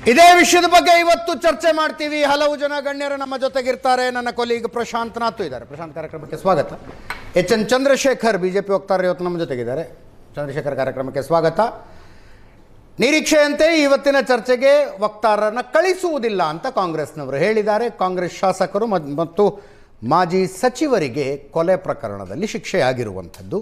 ಇದೇ ವಿಷಯದ ಬಗ್ಗೆ ಇವತ್ತು ಚರ್ಚೆ ಮಾಡ್ತೀವಿ. ಹಲವು ಜನ ಗಣ್ಯರು ನಮ್ಮ ಜೊತೆಗಿರ್ತಾರೆ. ನನ್ನ ಕೊಲೀಗ್ ಪ್ರಶಾಂತ್ ನಾಥ್ ಇದ್ದಾರೆ. ಪ್ರಶಾಂತ್, ಕಾರ್ಯಕ್ರಮಕ್ಕೆ ಸ್ವಾಗತ. ಎನ್ ಚಂದ್ರಶೇಖರ್ ಬಿಜೆಪಿ ವಕ್ತಾರರು ಇವತ್ತು ನಮ್ಮ ಜೊತೆಗಿದ್ದಾರೆ. ಚಂದ್ರಶೇಖರ್, ಕಾರ್ಯಕ್ರಮಕ್ಕೆ ಸ್ವಾಗತ. ನಿರೀಕ್ಷೆಯಂತೆ ಇವತ್ತಿನ ಚರ್ಚೆಗೆ ವಕ್ತಾರರನ್ನು ಕಳಿಸುವುದಿಲ್ಲ ಅಂತ ಕಾಂಗ್ರೆಸ್ನವರು ಹೇಳಿದ್ದಾರೆ. ಕಾಂಗ್ರೆಸ್ ಶಾಸಕರು ಮತ್ತು ಮಾಜಿ ಸಚಿವರಿಗೆ ಕೊಲೆ ಪ್ರಕರಣದಲ್ಲಿ ಶಿಕ್ಷೆಯಾಗಿರುವಂಥದ್ದು.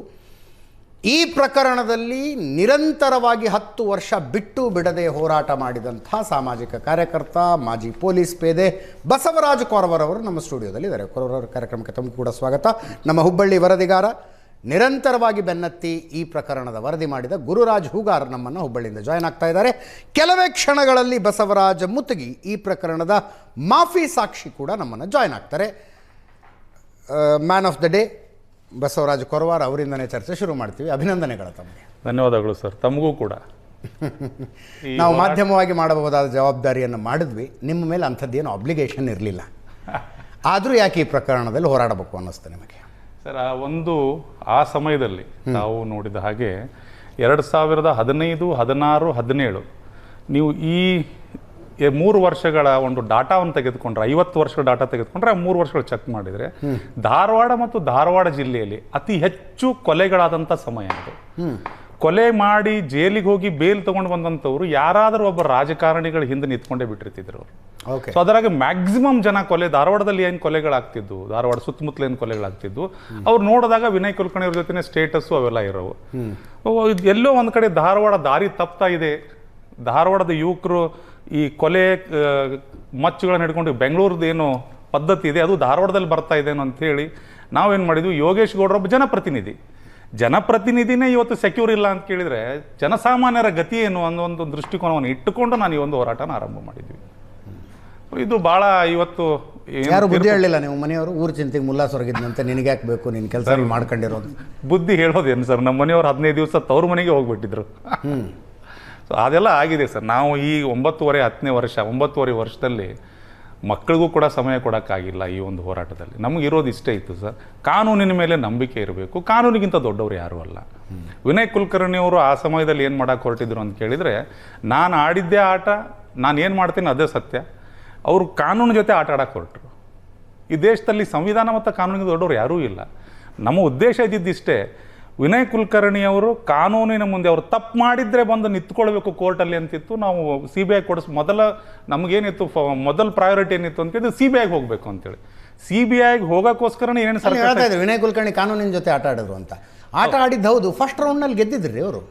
ಈ ಪ್ರಕರಣದಲ್ಲಿ ನಿರಂತರವಾಗಿ 10 ವರ್ಷ ಬಿಟ್ಟು ಬಿಡದೆ ಹೋರಾಟ ಮಾಡಿದಂಥ ಸಾಮಾಜಿಕ ಕಾರ್ಯಕರ್ತ, ಮಾಜಿ ಪೊಲೀಸ್ ಪೇದೆ ಬಸವರಾಜ ಕೊರವರ್ ಅವರು ನಮ್ಮ ಸ್ಟುಡಿಯೋದಲ್ಲಿ ಇದ್ದಾರೆ. ಕೊರವರ್, ಕಾರ್ಯಕ್ರಮಕ್ಕೆ ತಮಗೂ ಕೂಡ ಸ್ವಾಗತ. ನಮ್ಮ ಹುಬ್ಬಳ್ಳಿ ವರದಿಗಾರ, ನಿರಂತರವಾಗಿ ಬೆನ್ನತ್ತಿ ಈ ಪ್ರಕರಣದ ವರದಿ ಮಾಡಿದ ಗುರುರಾಜ್ ಹೂಗಾರ್ ನಮ್ಮನ್ನು ಹುಬ್ಬಳ್ಳಿಯಿಂದ ಜಾಯ್ನ್ ಆಗ್ತಾ ಇದ್ದಾರೆ. ಕೆಲವೇ ಕ್ಷಣಗಳಲ್ಲಿ ಬಸವರಾಜ ಮುತ್ತಗಿ, ಈ ಪ್ರಕರಣದ ಮಾಫಿ ಸಾಕ್ಷಿ ಕೂಡ ನಮ್ಮನ್ನು ಜಾಯ್ನ್ ಆಗ್ತಾರೆ. Man of the day Basavaraja Koravar ಅವರಿಂದನೇ ಚರ್ಚೆ ಶುರು ಮಾಡ್ತೀವಿ. ಅಭಿನಂದನೆಗಳು ತಮಗೆ. ಧನ್ಯವಾದಗಳು ಸರ್, ತಮಗೂ ಕೂಡ. ನಾವು ಮಾಧ್ಯಮವಾಗಿ ಮಾಡಬಹುದಾದ ಜವಾಬ್ದಾರಿಯನ್ನು ಮಾಡಿದ್ವಿ. ನಿಮ್ಮ ಮೇಲೆ ಅಂಥದ್ದೇನು ಅಬ್ಲಿಗೇಷನ್ ಇರಲಿಲ್ಲ. ಆದರೂ ಯಾಕೆ ಈ ಪ್ರಕರಣದಲ್ಲಿ ಹೋರಾಡಬೇಕು ಅನ್ನಿಸ್ತು ನಿಮಗೆ? ಸರ್, ಆ ಸಮಯದಲ್ಲಿ ನಾವು ನೋಡಿದ ಹಾಗೆ 2015, 16, 17 ನೀವು ಈ 3 ವರ್ಷಗಳ ಒಂದು ಡಾಟಾವನ್ನು ತೆಗೆದುಕೊಂಡ್ರೆ, 50 ವರ್ಷಗಳ ಡಾಟಾ ತೆಗೆದುಕೊಂಡ್ರೆ, 3 ವರ್ಷಗಳು ಚೆಕ್ ಮಾಡಿದರೆ ಧಾರವಾಡ ಮತ್ತು ಧಾರವಾಡ ಜಿಲ್ಲೆಯಲ್ಲಿ ಅತಿ ಹೆಚ್ಚು ಕೊಲೆಗಳಾದಂಥ ಸಮಯ ಅದು. ಕೊಲೆ ಮಾಡಿ ಜೈಲಿಗೆ ಹೋಗಿ ಬೇಲ್ ತಗೊಂಡು ಬಂದಂಥವ್ರು ಯಾರಾದರೂ ಒಬ್ಬ ರಾಜಕಾರಣಿಗಳ ಹಿಂದೆ ನಿಂತ್ಕೊಂಡೇ ಬಿಟ್ಟಿರ್ತಿದ್ರು ಅವರು. ಸೊ ಅದರಾಗ ಮ್ಯಾಕ್ಸಿಮಮ್ ಜನ ಧಾರವಾಡದಲ್ಲಿ ಏನು ಕೊಲೆಗಳಾಗ್ತಿದ್ವು, ಧಾರವಾಡ ಸುತ್ತಮುತ್ತಲ ಏನು ಕೊಲೆಗಳಾಗ್ತಿದ್ವು, ಅವ್ರು ನೋಡಿದಾಗ ವಿನಯ್ ಕುಲಕರ್ಣಿ ಅವ್ರ ಜೊತೆ ಸ್ಟೇಟಸ್ಸು ಅವೆಲ್ಲ ಇರೋವು. ಎಲ್ಲೋ ಒಂದು ಕಡೆ ಧಾರವಾಡ ದಾರಿ ತಪ್ತಾ ಇದೆ, ಧಾರವಾಡದ ಯುವಕರು ಈ ಕೊಲೆ ಮಚ್ಚುಗಳನ್ನ ಹಿಡ್ಕೊಂಡು ಬೆಂಗಳೂರದ್ದು ಏನು ಪದ್ಧತಿ ಇದೆ ಅದು ಧಾರವಾಡದಲ್ಲಿ ಬರ್ತಾ ಇದೇನೋ ಅಂಥೇಳಿ ನಾವೇನು ಮಾಡಿದ್ವಿ, ಯೋಗೇಶ್ ಗೌಡ್ರೊಬ್ಬ ಜನಪ್ರತಿನಿಧಿನೇ ಇವತ್ತು ಸೆಕ್ಯೂರ್ ಇಲ್ಲ ಅಂತ ಕೇಳಿದರೆ ಜನಸಾಮಾನ್ಯರ ಗತಿ ಏನು ಅನ್ನೋ ಒಂದು ದೃಷ್ಟಿಕೋನವನ್ನು ಇಟ್ಟುಕೊಂಡು ನಾನು ಈ ಒಂದು ಹೋರಾಟನ ಆರಂಭ ಮಾಡಿದ್ವಿ. ಇದು ಭಾಳ ಇವತ್ತು ಯಾರು ಬುದ್ಧಿ ಹೇಳಲಿಲ್ಲ ನೀವು ಮನೆಯವರು? ಊರು ಚಿಂತೆಗೆ ಮುಲ್ಲಾಸೊರಗಿದ್ದಂತೆ ನಿನಗೆ ಯಾಕೆ ಬೇಕು, ನಿನ್ನ ಕೆಲಸ ಮಾಡ್ಕೊಂಡಿರೋದು? ಬುದ್ಧಿ ಹೇಳೋದೇನು ಸರ್, ನಮ್ಮ ಮನೆಯವರು 15 ದಿವಸ ತವ್ರ ಮನೆಗೆ ಹೋಗ್ಬಿಟ್ಟಿದ್ರು. ಸೊ ಅದೆಲ್ಲ ಆಗಿದೆ ಸರ್. ನಾವು ಈ 9.5 ವರ್ಷದಲ್ಲಿ ಮಕ್ಕಳಿಗೂ ಕೂಡ ಸಮಯ ಕೊಡೋಕ್ಕಾಗಿಲ್ಲ. ಈ ಒಂದು ಹೋರಾಟದಲ್ಲಿ ನಮಗಿರೋದು ಇಷ್ಟೇ ಇತ್ತು ಸರ್, ಕಾನೂನಿನ ಮೇಲೆ ನಂಬಿಕೆ ಇರಬೇಕು. ಕಾನೂನಿಗಿಂತ ದೊಡ್ಡವರು ಯಾರೂ ಅಲ್ಲ. ವಿನಯ್ ಕುಲಕರ್ಣಿ ಅವರು ಆ ಸಮಯದಲ್ಲಿ ಏನು ಮಾಡೋಕ್ಕೆ ಹೊರಟಿದ್ರು ಅಂತ ಕೇಳಿದರೆ, ನಾನು ಆಡಿದ್ದೇ ಆಟ, ನಾನು ಏನು ಮಾಡ್ತೀನಿ ಅದೇ ಸತ್ಯ. ಅವರು ಕಾನೂನು ಜೊತೆ ಆಟ ಆಡೋಕ್ಕೆ ಹೊರಟರು. ಈ ದೇಶದಲ್ಲಿ ಸಂವಿಧಾನ ಮತ್ತು ಕಾನೂನಿಗೆ ದೊಡ್ಡವರು ಯಾರೂ ಇಲ್ಲ. ನಮ್ಮ ಉದ್ದೇಶ ಇದ್ದಿದ್ದಿಷ್ಟೇ, ವಿನಯ್ ಕುಲಕರ್ಣಿ ಅವರು ಕಾನೂನಿನ ಮುಂದೆ ಅವರು ತಪ್ಪು ಮಾಡಿದರೆ ಬಂದು ನಿಂತ್ಕೊಳ್ಬೇಕು ಕೋರ್ಟಲ್ಲಿ ಅಂತಿತ್ತು. ನಾವು CBI ನಮಗೇನಿತ್ತು ಮೊದಲ ಪ್ರಯಾರಿಟಿ ಏನಿತ್ತು ಅಂತೇಳಿ CBIಗೆ ಹೋಗಬೇಕು ಅಂತೇಳಿ. CBIಗೆ ಹೋಗೋಕ್ಕೋಸ್ಕರನೇ ಏನೇನು ಸರ್ ಹೇಳ್ತಾ ಇದ್ದಾರೆ, ವಿನಯ್ ಕುಲಕರ್ಣಿ ಕಾನೂನಿನ ಜೊತೆ ಆಟ ಆಡಿದ್ರು ಅಂತ. ಆಟ ಆಡಿದ್ದು ಹೌದು, ಫಸ್ಟ್ ರೌಂಡ್ನಲ್ಲಿ ಗೆದ್ದಿದ್ರಿ ಅವರು.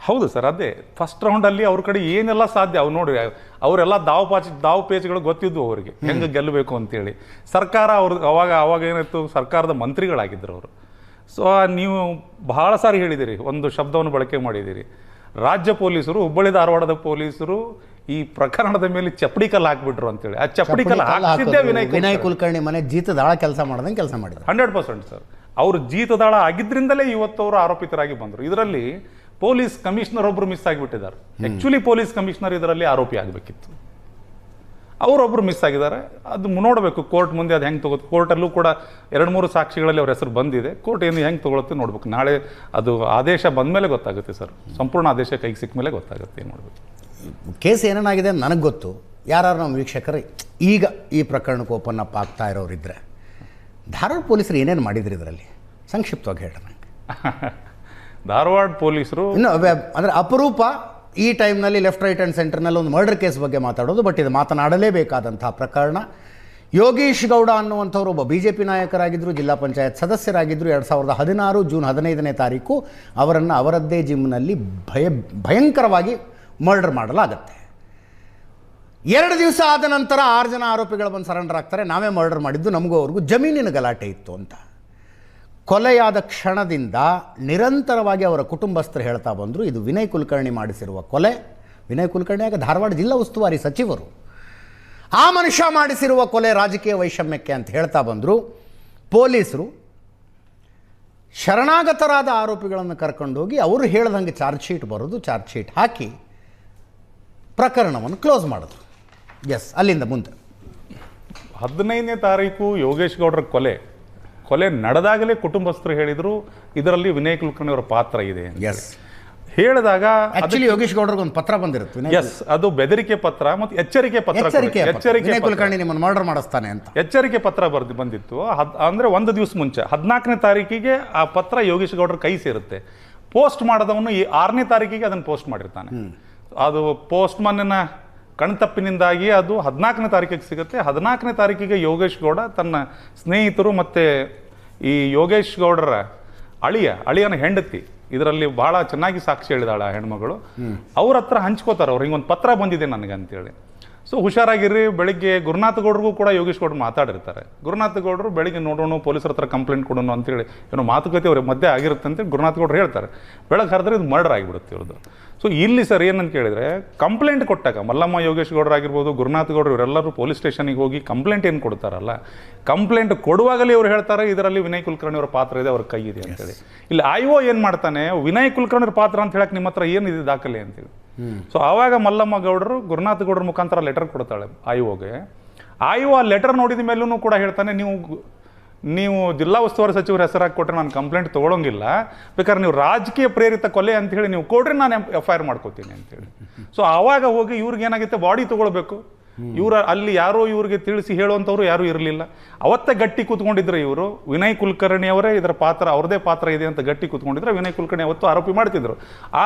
ಹೌದು ಸರ್, ಅದೇ ಫಸ್ಟ್ ರೌಂಡಲ್ಲಿ ಅವ್ರ ಕಡೆ ಏನೆಲ್ಲ ಸಾಧ್ಯ ಅವ್ರು ನೋಡಿ, ಅವರೆಲ್ಲ ದಾವು ಪೇಜ್ಗಳು ಗೊತ್ತಿದ್ವು ಅವರಿಗೆ ಹೆಂಗೆ ಗೆಲ್ಲಬೇಕು ಅಂತೇಳಿ. ಸರ್ಕಾರ ಅವಾಗ ಏನಿತ್ತು, ಸರ್ಕಾರದ ಮಂತ್ರಿಗಳಾಗಿದ್ದರು ಅವರು. ಸೊ ನೀವು ಬಹಳ ಸಾರಿ ಹೇಳಿದ್ದೀರಿ, ಒಂದು ಶಬ್ದವನ್ನು ಬಳಕೆ ಮಾಡಿದ್ದೀರಿ, ರಾಜ್ಯ ಪೊಲೀಸರು, ಹುಬ್ಬಳ್ಳಿ ಧಾರವಾಡದ ಪೊಲೀಸರು ಈ ಪ್ರಕರಣದ ಮೇಲೆ ಚಪ್ಪಡಿ ಕಲ್ಲು ಹಾಕ್ಬಿಟ್ರು ಅಂತೇಳಿ. ಆ ಚಪ್ಪಡಿ ಕಲ್ಲು ಹಾಕಿದ್ದೇ ವಿನಯ್ ಕುಲಕರ್ಣಿ ಮನೆ ಜೀತದಾಳ ಕೆಲಸ ಮಾಡಿದಂಗೆ ಕೆಲಸ ಮಾಡಿದ್ರು. 100% ಸರ್. ಅವರು ಜೀತದಾಳ ಆಗಿದ್ರಿಂದಲೇ ಇವತ್ತು ಅವರು ಆರೋಪಿತರಾಗಿ ಬಂದರು. ಇದರಲ್ಲಿ ಪೊಲೀಸ್ ಕಮಿಷನರ್ ಒಬ್ಬರು ಮಿಸ್ ಆಗಿಬಿಟ್ಟಿದ್ದಾರೆ. ಆ್ಯಕ್ಚುಲಿ ಪೊಲೀಸ್ ಕಮಿಷನರ್ ಇದರಲ್ಲಿ ಆರೋಪಿ ಆಗಬೇಕಿತ್ತು, ಅವರೊಬ್ಬರು ಮಿಸ್ ಆಗಿದ್ದಾರೆ. ಅದು ನೋಡಬೇಕು ಕೋರ್ಟ್ ಮುಂದೆ ಅದು ಹೆಂಗೆ ತಗೋದು. ಕೋರ್ಟಲ್ಲೂ ಕೂಡ 2-3 ಸಾಕ್ಷಿಗಳಲ್ಲಿ ಅವ್ರ ಹೆಸರು ಬಂದಿದೆ. ಕೋರ್ಟ್ ಏನು ಹೆಂಗೆ ತೊಗೊಳುತ್ತೆ ನೋಡ್ಬೇಕು. ನಾಳೆ ಅದು ಆದೇಶ ಬಂದ ಮೇಲೆ ಗೊತ್ತಾಗುತ್ತೆ ಸರ್, ಸಂಪೂರ್ಣ ಆದೇಶ ಕೈಗೆ ಸಿಕ್ಕ ಮೇಲೆ ಗೊತ್ತಾಗುತ್ತೆ ಏನು ಮಾಡಬೇಕು. ಕೇಸ್ ಏನೇನಾಗಿದೆ ನನಗೆ ಗೊತ್ತು. ಯಾರು ನಮ್ಮ ವೀಕ್ಷಕರು ಈಗ ಈ ಪ್ರಕರಣಕ್ಕೆ ಓಪನ್ ಅಪ್ ಆಗ್ತಾ ಇರೋರಿದ್ದರೆ, ಧಾರವಾಡ ಪೊಲೀಸರು ಏನೇನು ಮಾಡಿದ್ರು ಇದರಲ್ಲಿ ಸಂಕ್ಷಿಪ್ತವಾಗಿ ಹೇಳಿ ನನಗೆ. ಧಾರವಾಡ ಪೊಲೀಸರು ಇನ್ನು ಅಂದರೆ ಅಪರೂಪ ಈ ಟೈಮ್ನಲ್ಲಿ ಲೆಫ್ಟ್, ರೈಟ್ ಆ್ಯಂಡ್ ಸೆಂಟರ್ನಲ್ಲಿ ಒಂದು ಮರ್ಡರ್ ಕೇಸ್ ಬಗ್ಗೆ ಮಾತಾಡೋದು. ಬಟ್ ಇದು ಮಾತನಾಡಲೇಬೇಕಾದಂಥ ಪ್ರಕರಣ. ಯೋಗೇಶ್ ಗೌಡ ಅನ್ನುವಂಥವ್ರು ಒಬ್ಬ BJP ನಾಯಕರಾಗಿದ್ದರು, ಜಿಲ್ಲಾ ಪಂಚಾಯತ್ ಸದಸ್ಯರಾಗಿದ್ದರು. 2016 ಜೂನ್ 15ನೇ ತಾರೀಕು ಅವರನ್ನು ಅವರದ್ದೇ ಜಿಮ್ನಲ್ಲಿ ಭಯಂಕರವಾಗಿ ಮರ್ಡರ್ ಮಾಡಲಾಗತ್ತೆ. 2 ದಿವಸ ಆದ ನಂತರ 6 ಜನ ಆರೋಪಿಗಳು ಬಂದು ಸರೆಂಡರ್ ಆಗ್ತಾರೆ. ನಾವೇ ಮರ್ಡರ್ ಮಾಡಿದ್ದು, ನಮಗೂ ಅವ್ರಿಗೂ ಜಮೀನಿನ ಗಲಾಟೆ ಇತ್ತು ಅಂತ. ಕೊಲೆಯಾದ ಕ್ಷಣದಿಂದ ನಿರಂತರವಾಗಿ ಅವರ ಕುಟುಂಬಸ್ಥರು ಹೇಳ್ತಾ ಬಂದರು, ಇದು ವಿನಯ್ ಕುಲಕರ್ಣಿ ಮಾಡಿಸಿರುವ ಕೊಲೆ. ವಿನಯ್ ಕುಲಕರ್ಣಿ ಆಗ ಧಾರವಾಡ ಜಿಲ್ಲಾ ಉಸ್ತುವಾರಿ ಸಚಿವರು. ಆ ಮನುಷ್ಯ ಮಾಡಿಸಿರುವ ಕೊಲೆ ರಾಜಕೀಯ ವೈಷಮ್ಯಕ್ಕೆ ಅಂತ ಹೇಳ್ತಾ ಬಂದರು. ಪೊಲೀಸರು ಶರಣಾಗತರಾದ ಆರೋಪಿಗಳನ್ನು ಕರ್ಕೊಂಡೋಗಿ ಅವರು ಹೇಳ್ದಂಗೆ ಚಾರ್ಜ್ ಶೀಟ್ ಬರೋದು, ಚಾರ್ಜ್ ಶೀಟ್ ಹಾಕಿ ಪ್ರಕರಣವನ್ನು ಕ್ಲೋಸ್ ಮಾಡಿದ್ರು. ಎಸ್, ಅಲ್ಲಿಂದ ಮುಂದೆ 15ನೇ ತಾರೀಕು ಯೋಗೇಶ್ ಗೌಡ್ರ ಕೊಲೆ ನಡೆದಾಗಲೇ ಕುಟುಂಬಸ್ಥರು ಹೇಳಿದರು ಇದರಲ್ಲಿ ವಿನಯ್ ಕುಲಕರ್ಣಿ ಅವರ ಪಾತ್ರ ಇದೆ. ಎಸ್, ಹೇಳಿದಾಗ ಆಕ್ಚುಲಿ ಯೋಗೇಶ್ ಗೌಡ್ರಿಗೆ ಒಂದು ಪತ್ರ ಬಂದಿರುತ್ತೆ. ಎಸ್, ಅದು ಬೆದರಿಕೆ ಪತ್ರ ಮತ್ತು ಎಚ್ಚರಿಕೆ ಪತ್ರ. ವಿನಯ್ ಕುಲಕರ್ಣಿ ನಿಮ್ಮನ್ನು ಮರ್ಡರ್ ಮಾಡಿಸ್ತಾನೆ ಅಂತ ಎಚ್ಚರಿಕೆ ಪತ್ರ ಬಂದಿತ್ತು. ಅಂದರೆ ಒಂದು ದಿವಸ ಮುಂಚೆ 14ನೇ ತಾರೀಕಿಗೆ ಆ ಪತ್ರ ಯೋಗೇಶ್ ಗೌಡ್ರ ಕೈ ಸೇರುತ್ತೆ. ಪೋಸ್ಟ್ ಮಾಡಿದವನು ಈ 6ನೇ ತಾರೀಕಿಗೆ ಅದನ್ನು ಪೋಸ್ಟ್ ಮಾಡಿರ್ತಾನೆ. ಅದು ಪೋಸ್ಟ್ ಮನ್ನ ಕಣ್ತಪ್ಪಿನಿಂದಾಗಿ ಅದು 14ನೇ ತಾರೀಕಿಗೆ ಸಿಗುತ್ತೆ. 14ನೇ ತಾರೀಕಿಗೆ ಯೋಗೇಶ್ ಗೌಡ ತನ್ನ ಸ್ನೇಹಿತರು ಮತ್ತು ಈ ಯೋಗೇಶ್ ಗೌಡರ ಅಳಿಯನ ಹೆಂಡತಿ, ಇದರಲ್ಲಿ ಬಹಳ ಚೆನ್ನಾಗಿ ಸಾಕ್ಷಿ ಹೇಳಿದಾಳೆ ಆ ಹೆಣ್ಮಗಳು, ಅವ್ರ ಹತ್ರ ಹಂಚ್ಕೋತಾರೆ. ಅವ್ರು ಹಿಂಗೊಂದು ಪತ್ರ ಬಂದಿದೆ ನನಗೆ ಅಂತೇಳಿ. ಸೊ ಹುಷಾರಾಗಿರ್ರಿ. ಬೆಳಿಗ್ಗೆ ಗುರುನಾಥ್ ಗೌಡ್ರಿಗೂ ಕೂಡ ಯೋಗೇಶ್ ಗೌಡ್ರು ಮಾತಾಡಿರ್ತಾರೆ. ಗುರುನಾಥ್ ಗೌಡರು ಬೆಳಿಗ್ಗೆ ನೋಡೋಣ, ಪೊಲೀಸರ ಹತ್ರ ಕಂಪ್ಲೇಂಟ್ ಕೊಡೋಣ ಅಂತೇಳಿ ಏನೋ ಮಾತುಕತೆ ಅವ್ರ ಮಧ್ಯೆ ಆಗಿರುತ್ತೆ ಅಂತೇಳಿ ಗುರುನಾಥ್ ಗೌಡ್ರು ಹೇಳ್ತಾರೆ. ಬೆಳಗ್ಗೆ ಹರಿದ್ರೆ ಇದು ಮರ್ಡರ್ ಆಗಿಬಿಡುತ್ತೆ ಇವ್ರದ್ದು. ಸೊ ಇಲ್ಲಿ ಸರ್ ಏನಂತ ಕೇಳಿದರೆ, ಕಂಪ್ಲೇಂಟ್ ಕೊಟ್ಟಾಗ ಮಲ್ಲಮ್ಮ ಯೋಗೇಶ್ ಗೌಡ್ರು ಆಗಿರ್ಬೋದು, ಗುರುನಾಥ್ ಗೌಡ್ರು, ಇವರೆಲ್ಲರೂ ಪೊಲೀಸ್ ಸ್ಟೇಷನಿಗೆ ಹೋಗಿ ಕಂಪ್ಲೇಂಟ್ ಏನು ಕೊಡ್ತಾರಲ್ಲ, ಕಂಪ್ಲೇಂಟ್ ಕೊಡುವಾಗಲೇ ಇವ್ರು ಹೇಳ್ತಾರೆ ಇದರಲ್ಲಿ ವಿನಯ್ ಕುಲಕರ್ಣಿ ಅವರ ಪಾತ್ರ ಇದೆ, ಅವ್ರ ಕೈ ಇದೆ ಅಂತೇಳಿ. ಇಲ್ಲಿ IO ಏನು ಮಾಡ್ತಾನೆ, ವಿನಯ್ ಕುಲಕರ್ಣಿ ಪಾತ್ರ ಅಂತ ಹೇಳಕ್ಕೆ ನಿಮ್ಮ ಹತ್ರ ಏನಿದೆ ದಾಖಲೆ ಅಂತೇಳಿ. ಸೊ ಆವಾಗ ಮಲ್ಲಮ್ಮ ಗೌಡರು ಗುರುನಾಥ್ ಗೌಡ್ರ ಮುಖಾಂತರ ಲೆಟರ್ ಕೊಡ್ತಾಳೆ IOಗೆ. IO ಆ ಲೆಟರ್ ನೋಡಿದ ಮೇಲೂ ಕೂಡ ಹೇಳ್ತಾನೆ, ನೀವು ಜಿಲ್ಲಾ ಉಸ್ತುವಾರಿ ಸಚಿವರ ಹೆಸರಾಗಿ ಕೊಟ್ಟರೆ ನಾನು ಕಂಪ್ಲೇಂಟ್ ತೊಗೊಳಂಗಿಲ್ಲ, ಬೇಕಾದ್ರೆ ನೀವು ರಾಜಕೀಯ ಪ್ರೇರಿತ ಕೊಲೆ ಅಂತೇಳಿ ನೀವು ಕೊಡ್ರಿ, ನಾನು FIR ಮಾಡ್ಕೋತೀನಿ ಅಂತೇಳಿ. ಸೊ ಆವಾಗ ಹೋಗಿ ಇವ್ರಿಗೆ ಏನಾಗುತ್ತೆ, ಬಾಡಿ ತೊಗೊಳ್ಬೇಕು. ಇವ್ರ ಅಲ್ಲಿ ಯಾರೋ ಇವ್ರಿಗೆ ತಿಳಿಸಿ ಹೇಳುವಂಥವ್ರು ಯಾರೂ ಇರಲಿಲ್ಲ. ಅವತ್ತೇ ಗಟ್ಟಿ ಕೂತ್ಕೊಂಡಿದ್ರೆ ಇವರು, ವಿನಯ್ ಕುಲಕರ್ಣಿ ಅವರೇ ಇದರ ಪಾತ್ರ, ಅವ್ರದೇ ಪಾತ್ರ ಇದೆ ಅಂತ ಗಟ್ಟಿ ಕೂತ್ಕೊಂಡಿದ್ರೆ ವಿನಯ್ ಕುಲಕರ್ಣಿ ಅವತ್ತು ಆರೋಪಿ ಮಾಡ್ತಿದ್ರು.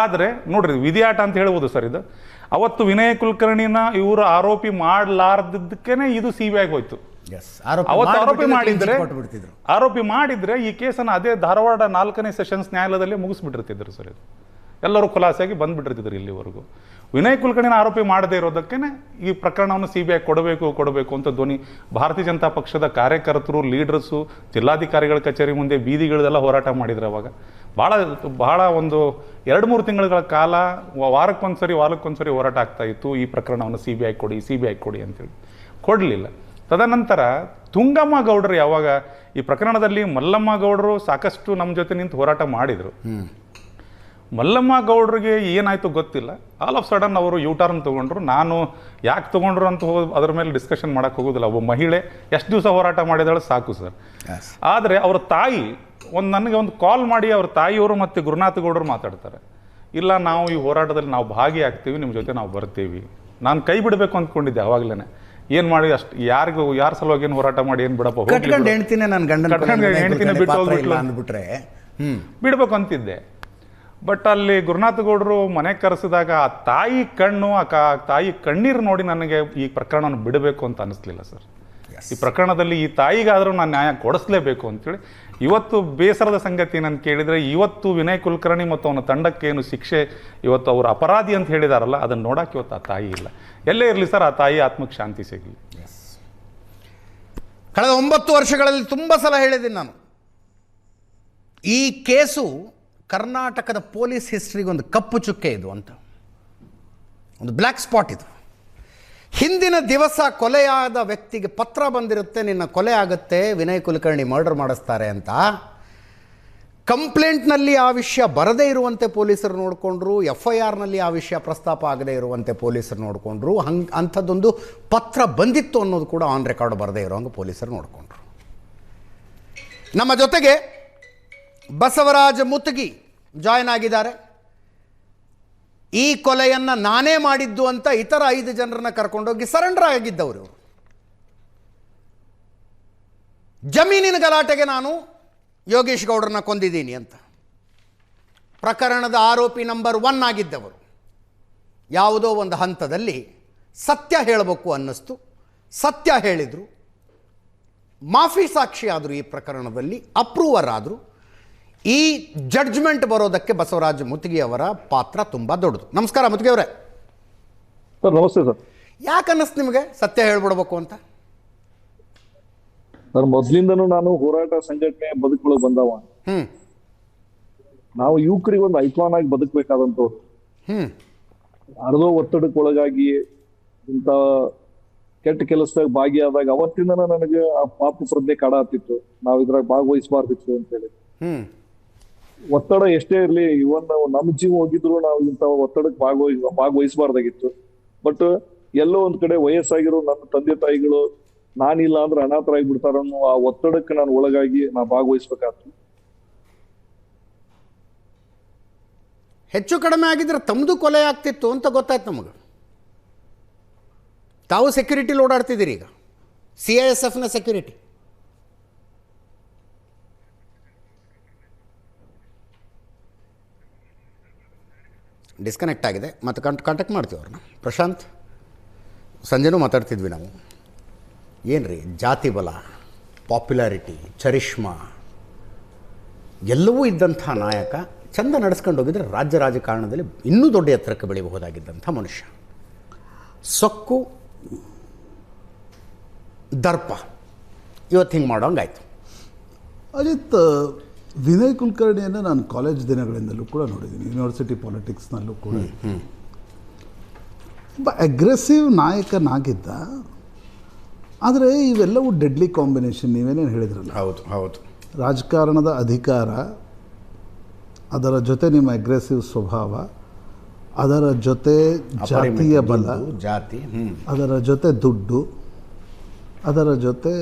ಆದರೆ ನೋಡ್ರಿ, ವಿಧಿಯಾಟ ಅಂತ ಹೇಳ್ಬೋದು ಸರ್ ಇದು. ಅವತ್ತು ವಿನಯ್ ಕುಲಕರ್ಣಿನ ಇವರು ಆರೋಪಿ ಮಾಡಲಾರ್ದಕ್ಕೇನೆ ಇದು CBI ಹೋಯ್ತು. ಅವತ್ತು ಆರೋಪಿ ಮಾಡಿದ್ರೆ ಈ ಕೇಸನ್ನು ಅದೇ ಧಾರವಾಡ 4ನೇ ಸೆಷನ್ಸ್ ನ್ಯಾಯಾಲಯದಲ್ಲಿ ಮುಗಿಸ್ಬಿಟ್ಟಿರ್ತಿದ್ರು ಸರ್. ಇದು ಎಲ್ಲರೂ ಖುಲಾಸೆಯಾಗಿ ಬಂದ್ಬಿಟ್ಟಿರ್ತಿದ್ರು ಇಲ್ಲಿವರೆಗೂ. ವಿನಯ್ ಕುಲಕರ್ಣಿನ ಆರೋಪಿ ಮಾಡದೇ ಇರೋದಕ್ಕೇನೆ ಈ ಪ್ರಕರಣವನ್ನು CBI ಕೊಡಬೇಕು ಅಂತ ಧ್ವನಿ ಭಾರತೀಯ ಜನತಾ ಪಕ್ಷದ ಕಾರ್ಯಕರ್ತರು, ಲೀಡರ್ಸು, ಜಿಲ್ಲಾಧಿಕಾರಿಗಳ ಕಚೇರಿ ಮುಂದೆ ಬೀದಿಗಳದೆಲ್ಲ ಹೋರಾಟ ಮಾಡಿದ್ರು. ಅವಾಗ ಬಹಳ ಒಂದು 2-3 ತಿಂಗಳ ಕಾಲ ವಾರಕ್ಕೊಂದ್ಸರಿ ಹೋರಾಟ ಆಗ್ತಾ ಇತ್ತು. ಈ ಪ್ರಕರಣವನ್ನು CBI ಕೊಡಿ ಅಂತೇಳಿ ಕೊಡಲಿಲ್ಲ. ತದನಂತರ ತುಂಗಮ್ಮ ಗೌಡರು ಯಾವಾಗ ಈ ಪ್ರಕರಣದಲ್ಲಿ ಮಲ್ಲಮ್ಮ ಗೌಡರು ಸಾಕಷ್ಟು ನಮ್ಮ ಜೊತೆ ನಿಂತು ಹೋರಾಟ ಮಾಡಿದರು. ಮಲ್ಲಮ್ಮ ಗೌಡ್ರಿಗೆ ಏನಾಯ್ತು ಗೊತ್ತಿಲ್ಲ, ಆಲ್ ಆಫ್ ಸಡನ್ ಅವರು U-turn ತೊಗೊಂಡ್ರು. ನಾನು ಯಾಕೆ ತೊಗೊಂಡ್ರು ಅಂತ ಅದ್ರ ಮೇಲೆ ಡಿಸ್ಕಷನ್ ಮಾಡೋಕ್ಕೆ ಹೋಗೋದಿಲ್ಲ. ಒಬ್ಬ ಮಹಿಳೆ ಎಷ್ಟು ದಿವಸ ಹೋರಾಟ ಮಾಡಿದಾಳೆ ಸಾಕು ಸರ್. ಆದರೆ ಅವ್ರ ತಾಯಿ ನನಗೆ ಒಂದು ಕಾಲ್ ಮಾಡಿ ಅವ್ರ ತಾಯಿಯವರು ಮತ್ತು ಗುರುನಾಥ್ ಗೌಡರು ಮಾತಾಡ್ತಾರೆ, ಇಲ್ಲ ನಾವು ಈ ಹೋರಾಟದಲ್ಲಿ ನಾವು ಭಾಗಿಯಾಗ್ತೀವಿ, ನಿಮ್ಮ ಜೊತೆ ನಾವು ಬರ್ತೀವಿ. ನಾನು ಕೈ ಬಿಡಬೇಕು ಅಂದ್ಕೊಂಡಿದ್ದೆ ಅವಾಗಲೇ. ಏನು ಮಾಡಿ ಅಷ್ಟು ಯಾರ ಸಲುವಾಗಿ ಏನು ಹೋರಾಟ ಮಾಡಿ ಏನು ಬಿಡಪ್ಪ, ಹೆಂಡ್ತಿನೇ ನನ್ನ ಹೆಂಡ್ತಿನೇ ಬಿಟ್ಟು ಹೋಗ್ಬಿಟ್ಲು ಅಂದ್ಬಿಟ್ರೆ ಬಿಡಬೇಕು ಅಂತಿದ್ದೆ. ಬಟ್ ಅಲ್ಲಿ ಗುರುನಾಥ್ ಗೌಡರು ಮನೆಗೆ ಕರೆಸಿದಾಗ ಆ ತಾಯಿ ಕಣ್ಣು, ತಾಯಿ ಕಣ್ಣೀರು ನೋಡಿ ನನಗೆ ಈ ಪ್ರಕರಣವನ್ನು ಬಿಡಬೇಕು ಅಂತ ಅನಿಸ್ಲಿಲ್ಲ ಸರ್. ಈ ಪ್ರಕರಣದಲ್ಲಿ ಈ ತಾಯಿಗಾದರೂ ನಾನು ನ್ಯಾಯ ಕೊಡಿಸ್ಲೇಬೇಕು ಅಂತೇಳಿ. ಇವತ್ತು ಬೇಸರದ ಸಂಗತಿ ಏನಂತ ಕೇಳಿದರೆ, ಇವತ್ತು ವಿನಯ್ ಕುಲಕರ್ಣಿ ಮತ್ತು ಅವನ ತಂಡಕ್ಕೆ ಏನು ಶಿಕ್ಷೆ ಇವತ್ತು ಅವರು ಅಪರಾಧಿ ಅಂತ ಹೇಳಿದಾರಲ್ಲ, ಅದನ್ನು ನೋಡೋಕೆ ಇವತ್ತು ಆ ತಾಯಿ ಇಲ್ಲ. ಎಲ್ಲೇ ಇರಲಿ ಸರ್, ಆ ತಾಯಿ ಆತ್ಮಕ್ಕೆ ಶಾಂತಿ ಸಿಗಲಿ. ಕಳೆದ 9 ವರ್ಷಗಳಲ್ಲಿ ತುಂಬ ಸಲ ಹೇಳಿದ್ದೀನಿ ನಾನು, ಈ ಕೇಸು ಕರ್ನಾಟಕದ ಪೊಲೀಸ್ ಹಿಸ್ಟ್ರಿಗೆ ಒಂದು ಕಪ್ಪು ಚುಕ್ಕೆ ಇದು ಅಂತ, ಒಂದು ಬ್ಲ್ಯಾಕ್ ಸ್ಪಾಟ್ ಇದು. ಹಿಂದಿನ ದಿವಸ ಕೊಲೆಯಾದ ವ್ಯಕ್ತಿಗೆ ಪತ್ರ ಬಂದಿರುತ್ತೆ, ನಿನ್ನ ಕೊಲೆ ಆಗುತ್ತೆ, ವಿನಯ್ ಕುಲಕರ್ಣಿ ಮರ್ಡರ್ ಮಾಡಿಸ್ತಾರೆ ಅಂತ. ಕಂಪ್ಲೇಂಟ್ನಲ್ಲಿ ಆ ವಿಷಯ ಬರದೇ ಇರುವಂತೆ ಪೊಲೀಸರು ನೋಡಿಕೊಂಡ್ರು, FIRನಲ್ಲಿ ಆ ವಿಷಯ ಪ್ರಸ್ತಾಪ ಆಗದೇ ಇರುವಂತೆ ಪೊಲೀಸರು ನೋಡಿಕೊಂಡ್ರು. ಅಂಥದ್ದೊಂದು ಪತ್ರ ಬಂದಿತ್ತು ಅನ್ನೋದು ಕೂಡ ಆನ್ ರೆಕಾರ್ಡ್ ಬರದೇ ಇರೋಂಗೆ ಪೊಲೀಸರು ನೋಡಿಕೊಂಡ್ರು. ನಮ್ಮ ಜೊತೆಗೆ ಬಸವರಾಜ ಮುತ್ತಗಿ ಜಾಯ್ನ್ ಆಗಿದ್ದಾರೆ. ಈ ಕೊಲೆಯನ್ನು ನಾನೇ ಮಾಡಿದ್ದು ಅಂತ ಇತರ 5 ಜನರನ್ನ ಕರ್ಕೊಂಡೋಗಿ ಸರೆಂಡರ್ ಆಗಿದ್ದವರು ಇವರು. ಜಮೀನಿನ ಗಲಾಟೆಗೆ ನಾನು ಯೋಗೇಶ್ ಗೌಡ್ರನ್ನ ಕೊಂದಿದ್ದೀನಿ ಅಂತ ಪ್ರಕರಣದ ಆರೋಪಿ ನಂಬರ್ 1 ಆಗಿದ್ದವರು. ಯಾವುದೋ ಒಂದು ಹಂತದಲ್ಲಿ ಸತ್ಯ ಹೇಳಬೇಕು ಅನ್ನಿಸ್ತು, ಸತ್ಯ ಹೇಳಿದರು, ಮಾಫಿ ಸಾಕ್ಷಿ ಆದರು, ಈ ಪ್ರಕರಣದಲ್ಲಿ ಅಪ್ರೂವರ್ ಆದರು. ಈ ಜಡ್ಜ್ಮೆಂಟ್ ಬರೋದಕ್ಕೆ ಬಸವರಾಜ ಮುತ್ತಗಿ ಅವರ ಪಾತ್ರ ತುಂಬ ದೊಡ್ಡದು. ನಮಸ್ಕಾರ ಮುತ್ತಗಿ ಅವರೇ. ಸರ್ ನಮಸ್ತೆ ಸರ್. ಯಾಕೆ ಅನ್ನಿಸ್ತು ನಿಮಗೆ ಸತ್ಯ ಹೇಳ್ಬಿಡ್ಬೇಕು ಅಂತ? ಸರ್ ಮೊದಲಿಂದನೂ ನಾನು ಹೋರಾಟ ಸಂಘಟನೆ ಬದುಕಲು ಬಂದವ. ನಾವು ಯುವಕರಿಗೆ ಒಂದು ಐಕಾನ್ ಆಗಿ ಬದುಕಬೇಕಾದಂಥವ್ರು. ಯಾರದೋ ಒತ್ತಡಕ್ಕೆ ಒಳಗಾಗಿ ಇಂಥ ಕೆಟ್ಟ ಕೆಲಸದಾಗ ಭಾಗಿಯಾದಾಗ ಅವತ್ತಿಂದ ನನಗೆ ಆ ಪಾಪ ಪ್ರಜ್ಞೆ ಕಾಡಾತಿತ್ತು, ನಾವು ಇದ್ರಾಗ ಭಾಗವಹಿಸಬಾರ್ದಿತ್ತು ಅಂತೇಳಿ. ಒತ್ತಡ ಎಷ್ಟೇ ಇರಲಿ, ಇವನ್ ನಮ್ಮ ಜೀವ ಹೋಗಿದ್ರು ನಾವು ಇಂಥ ಒತ್ತಡಕ್ಕೆ ಭಾಗವಹಿಸಬಾರ್ದಾಗಿತ್ತು. ಬಟ್ ಎಲ್ಲೋ ಒಂದ್ ಕಡೆ ವಯಸ್ಸಾಗಿರೋ ನನ್ನ ತಂದೆ ತಾಯಿಗಳು ನಾನಿಲ್ಲ ಅಂದ್ರೆ ಅನಾಥರಾಗಿ ಬಿಡ್ತಾರ ಅನ್ನೋ ಆ ಒತ್ತಡಕ್ಕೆ ನಾನು ಒಳಗಾಗಿ ನಾ ಭಾಗವಹಿಸ್ಬೇಕಾಗ್ತು. ಹೆಚ್ಚು ಕಡಿಮೆ ಆಗಿದ್ರೆ ತಮ್ಮದು ಕೊಲೆ ಆಗ್ತಿತ್ತು ಅಂತ ಗೊತ್ತಾಯ್ತು ನಮಗೆ. ತಾವು ಸೆಕ್ಯೂರಿಟಿಲಿ ಓಡಾಡ್ತಿದ್ದೀರಿ ಈಗ, CISFನ ಸೆಕ್ಯೂರಿಟಿ. ಡಿಸ್ಕನೆಕ್ಟ್ ಆಗಿದೆ, ಮತ್ತು ಕಾಂಟ್ಯಾಕ್ಟ್ ಮಾಡ್ತೀವಿ ಅವ್ರನ್ನ. ಪ್ರಶಾಂತ್, ಸಂಜೆನೂ ಮಾತಾಡ್ತಿದ್ವಿ ನಾವು. ಏನು ರೀ, ಜಾತಿ ಬಲ, ಪಾಪ್ಯುಲಾರಿಟಿ, ಚರಿಷ್ಮಾ ಎಲ್ಲವೂ ಇದ್ದಂಥ ನಾಯಕ ಚಂದ ನಡೆಸ್ಕೊಂಡು ಹೋಗಿದ್ರೆ ರಾಜ್ಯ ರಾಜಕಾರಣದಲ್ಲಿ ಇನ್ನೂ ದೊಡ್ಡ ಎತ್ತರಕ್ಕೆ ಬೆಳೆಯಬಹುದಾಗಿದ್ದಂಥ ಮನುಷ್ಯ. ಸೊಕ್ಕು, ದರ್ಪ, ಇವತ್ತು ಹಿಂಗೆ ಮಾಡೋಂಗಾಯ್ತು. ಅಜಿತ್, ವಿನಯ್ ಕುಲಕರ್ಣಿಯನ್ನು ನಾನು ಕಾಲೇಜ್ ದಿನಗಳಿಂದಲೂ ಕೂಡ ನೋಡಿದ್ದೀನಿ, ಯೂನಿವರ್ಸಿಟಿ ಪಾಲಿಟಿಕ್ಸ್ನಲ್ಲೂ ಕೂಡ. ಒಬ್ಬ ಅಗ್ರೆಸಿವ್ ನಾಯಕನಾಗಿದ್ದ. ಆದರೆ ಇವೆಲ್ಲವೂ ಡೆಡ್ಲಿ ಕಾಂಬಿನೇಷನ್, ನೀವೇನೇನು ಹೇಳಿದ್ರಲ್ಲ. ಹೌದು ಹೌದು. ರಾಜಕಾರಣದ ಅಧಿಕಾರ, ಅದರ ಜೊತೆ ನಿಮ್ಮ ಅಗ್ರೆಸಿವ್ ಸ್ವಭಾವ, ಅದರ ಜೊತೆ ಜಾತಿಯ ಬಲ, ಜಾತಿ, ಅದರ ಜೊತೆ ದುಡ್ಡು, ಅದರ ಜೊತೆ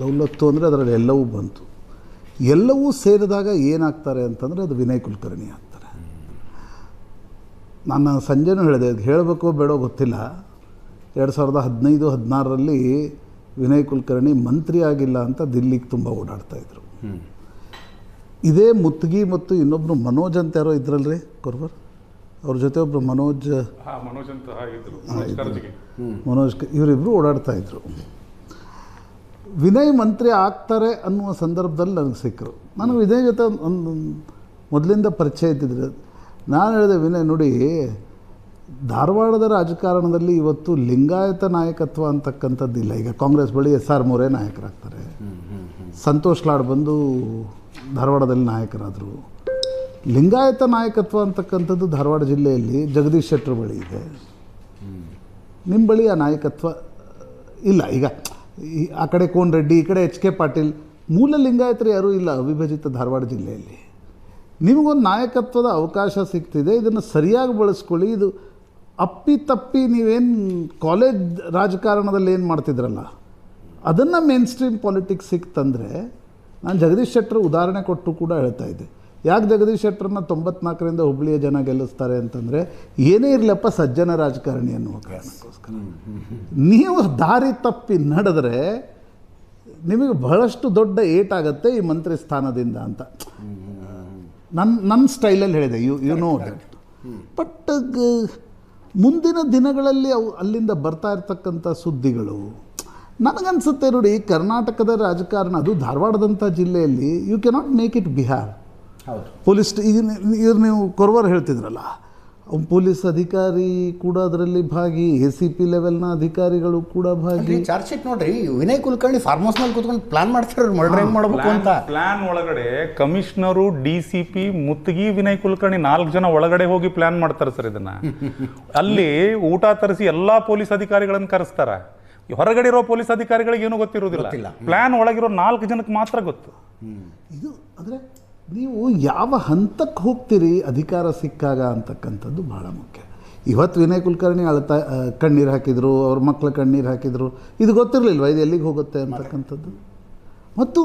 ದೌಲತ್ತು ಅಂದರೆ ಅದರಲ್ಲಿ ಎಲ್ಲವೂ ಬಂತು. ಎಲ್ಲವೂ ಸೇರಿದಾಗ ಏನಾಗ್ತಾರೆ ಅಂತಂದರೆ ಅದು ವಿನಯ್ ಕುಲಕರ್ಣಿ ಆಗ್ತಾರೆ. ನಾನು ಸಂಜೆನೂ ಹೇಳಿದೆ, ಹೇಳಬೇಕೋ ಬೇಡೋ ಗೊತ್ತಿಲ್ಲ, 2015-16ರಲ್ಲಿ ವಿನಯ್ ಕುಲಕರ್ಣಿ ಮಂತ್ರಿ ಆಗಿಲ್ಲ ಅಂತ ದಿಲ್ಲಿಗೆ ತುಂಬ ಓಡಾಡ್ತಾಯಿದ್ರು. ಇದೇ ಮುತ್ಗಿ ಮತ್ತು ಇನ್ನೊಬ್ಬರು ಮನೋಜ್ ಅಂತ ಯಾರೋ ಇದ್ರಲ್ರಿ ಕೊರ್ಬರ್, ಅವ್ರ ಜೊತೆ ಒಬ್ಬರು ಮನೋಜ್ ಇವರಿಬ್ಬರು ಓಡಾಡ್ತಾಯಿದ್ರು. ವಿನಯ್ ಮಂತ್ರಿ ಆಗ್ತಾರೆ ಅನ್ನುವ ಸಂದರ್ಭದಲ್ಲಿ ನನಗೆ ಸಿಕ್ಕರು. ನನಗೆ ವಿನಯ್ ಜೊತೆ ಒಂದು ಮೊದಲಿಂದ ಪರಿಚಯ ಇದ್ದಿದ್ರೆ ನಾನು ಹೇಳಿದೆ, ವಿನಯ್ ನೋಡಿ, ಧಾರವಾಡದ ರಾಜಕಾರಣದಲ್ಲಿ ಇವತ್ತು ಲಿಂಗಾಯತ ನಾಯಕತ್ವ ಅಂತಕ್ಕಂಥದ್ದಿಲ್ಲ. ಈಗ ಕಾಂಗ್ರೆಸ್ ಬಳಿ SR ಮೋರೆ ನಾಯಕರಾಗ್ತಾರೆ, ಸಂತೋಷ್ ಲಾಡ್ ಬಂದು ಧಾರವಾಡದಲ್ಲಿ ನಾಯಕರಾದರು. ಲಿಂಗಾಯತ ನಾಯಕತ್ವ ಅಂತಕ್ಕಂಥದ್ದು ಧಾರವಾಡ ಜಿಲ್ಲೆಯಲ್ಲಿ ಜಗದೀಶ್ ಶೆಟ್ಟರ್ ಬಳಿ ಇದೆ, ನಿಮ್ಮ ಬಳಿ ಆ ನಾಯಕತ್ವ ಇಲ್ಲ. ಈಗ ಆ ಕಡೆ ಕೋನ್ ರೆಡ್ಡಿ, ಈ ಕಡೆ HK ಪಾಟೀಲ್, ಮೂಲ ಲಿಂಗಾಯತರು ಯಾರೂ ಇಲ್ಲ ಅವಿಭಜಿತ ಧಾರವಾಡ ಜಿಲ್ಲೆಯಲ್ಲಿ. ನಿಮಗೊಂದು ನಾಯಕತ್ವದ ಅವಕಾಶ ಸಿಗ್ತಿದೆ, ಇದನ್ನು ಸರಿಯಾಗಿ ಬಳಸ್ಕೊಳ್ಳಿ. ಇದು ಅಪ್ಪಿತಪ್ಪಿ ನೀವೇನು ಕಾಲೇಜ್ ರಾಜಕಾರಣದಲ್ಲಿ ಏನು ಮಾಡ್ತಿದ್ರಲ್ಲ ಅದನ್ನು ಮೇನ್ ಸ್ಟ್ರೀಮ್ ಪಾಲಿಟಿಕ್ಸಿಗೆ ತಂದರೆ, ನಾನು ಜಗದೀಶ್ ಶೆಟ್ಟರ್ ಉದಾಹರಣೆ ಕೊಟ್ಟು ಕೂಡ ಹೇಳ್ತಾ ಇದ್ದೆ. ಯಾಕೆ ಜಗದೀಶ್ ಶೆಟ್ಟರನ್ನ 94ರಿಂದ ಹುಬ್ಬಳ್ಳಿಯ ಜನ ಗೆಲ್ಲಿಸ್ತಾರೆ ಅಂತಂದರೆ, ಏನೇ ಇರಲಪ್ಪ ಸಜ್ಜನ ರಾಜಕಾರಣಿ ಅನ್ನುವ ಕಾರಣಕ್ಕೋಸ್ಕರ. ನೀವು ದಾರಿ ತಪ್ಪಿ ನಡೆದರೆ ನಿಮಗೆ ಬಹಳಷ್ಟು ದೊಡ್ಡ ಏಟಾಗತ್ತೆ ಈ ಮಂತ್ರಿ ಸ್ಥಾನದಿಂದ ಅಂತ ನನ್ನ ಸ್ಟೈಲಲ್ಲಿ ಹೇಳಿದೆ. You know that. ಬಟ್ ಮುಂದಿನ ದಿನಗಳಲ್ಲಿ ಅಲ್ಲಿಂದ ಬರ್ತಾ ಇರ್ತಕ್ಕಂಥ ಸುದ್ದಿಗಳು ನನಗನ್ಸುತ್ತೆ ನೋಡಿ, ಕರ್ನಾಟಕದ ರಾಜಕಾರಣ, ಅದು ಧಾರವಾಡದಂಥ ಜಿಲ್ಲೆಯಲ್ಲಿ you cannot make it Bihar. ಹೌದು. ಪೊಲೀಸ್ ಈಗ ನೀವು ಕೊರವರ್ ಹೇಳ್ತಿದ್ರಲ್ಲ, ಪೊಲೀಸ್ ಅಧಿಕಾರಿ ಕೂಡ ಅದರಲ್ಲಿ ಭಾಗಿ, ACP ಲೆವೆಲ್ನ ಅಧಿಕಾರಿಗಳು ಕೂಡ ಭಾಗಿ. ಚಾರ್ಜ್ ಶೀಟ್ ನೋಡ್ರಿ, ವಿನಯ್ ಕುಲಕರ್ಣಿ ಫಾರ್ಮ್ ಹೌಸ್ ನಲ್ಲಿ ಕೂತ್ಕೊಂಡು ಪ್ಲಾನ್ ಮಾಡ್ತಾರೆ ಮರ್ಡರ್ ಹೆಂಗ್ ಮಾಡಬೇಕು ಅಂತ. ಪ್ಲಾನ್ ಒಳಗಡೆ ಕಮಿಷನರು, DCP, ಮುತ್ತಿಗಿ, ವಿನಯ್ ಕುಲಕರ್ಣಿ 4 ಜನ ಒಳಗಡೆ ಹೋಗಿ ಪ್ಲಾನ್ ಮಾಡ್ತಾರೆ ಸರ್ ಇದನ್ನ. ಅಲ್ಲಿ ಊಟ ತರಿಸಿ ಎಲ್ಲಾ ಪೊಲೀಸ್ ಅಧಿಕಾರಿಗಳನ್ನ ಕರೆಸ್ತಾರ. ಹೊರಗಡೆ ಇರೋ ಪೊಲೀಸ್ ಅಧಿಕಾರಿಗಳಿಗೆ ಏನೂ ಗೊತ್ತಿರೋದಿಲ್ಲ. ಪ್ಲಾನ್ ಒಳಗಿರೋ 4 ಜನಕ್ಕೆ ಮಾತ್ರ ಗೊತ್ತು. ಇದು ಅಂದರೆ ನೀವು ಯಾವ ಹಂತಕ್ಕೆ ಹೋಗ್ತೀರಿ ಅಧಿಕಾರ ಸಿಕ್ಕಾಗ ಅಂತಕ್ಕಂಥದ್ದು ಭಾಳ ಮುಖ್ಯ. ಇವತ್ತು ವಿನಯ್ ಕುಲಕರ್ಣಿ ಕಣ್ಣೀರು ಹಾಕಿದರು, ಅವ್ರ ಮಕ್ಕಳು ಕಣ್ಣೀರು ಹಾಕಿದರು. ಇದು ಗೊತ್ತಿರಲಿಲ್ವ ಇದು ಎಲ್ಲಿಗೆ ಹೋಗುತ್ತೆ ಅಂತಕ್ಕಂಥದ್ದು? ಮತ್ತು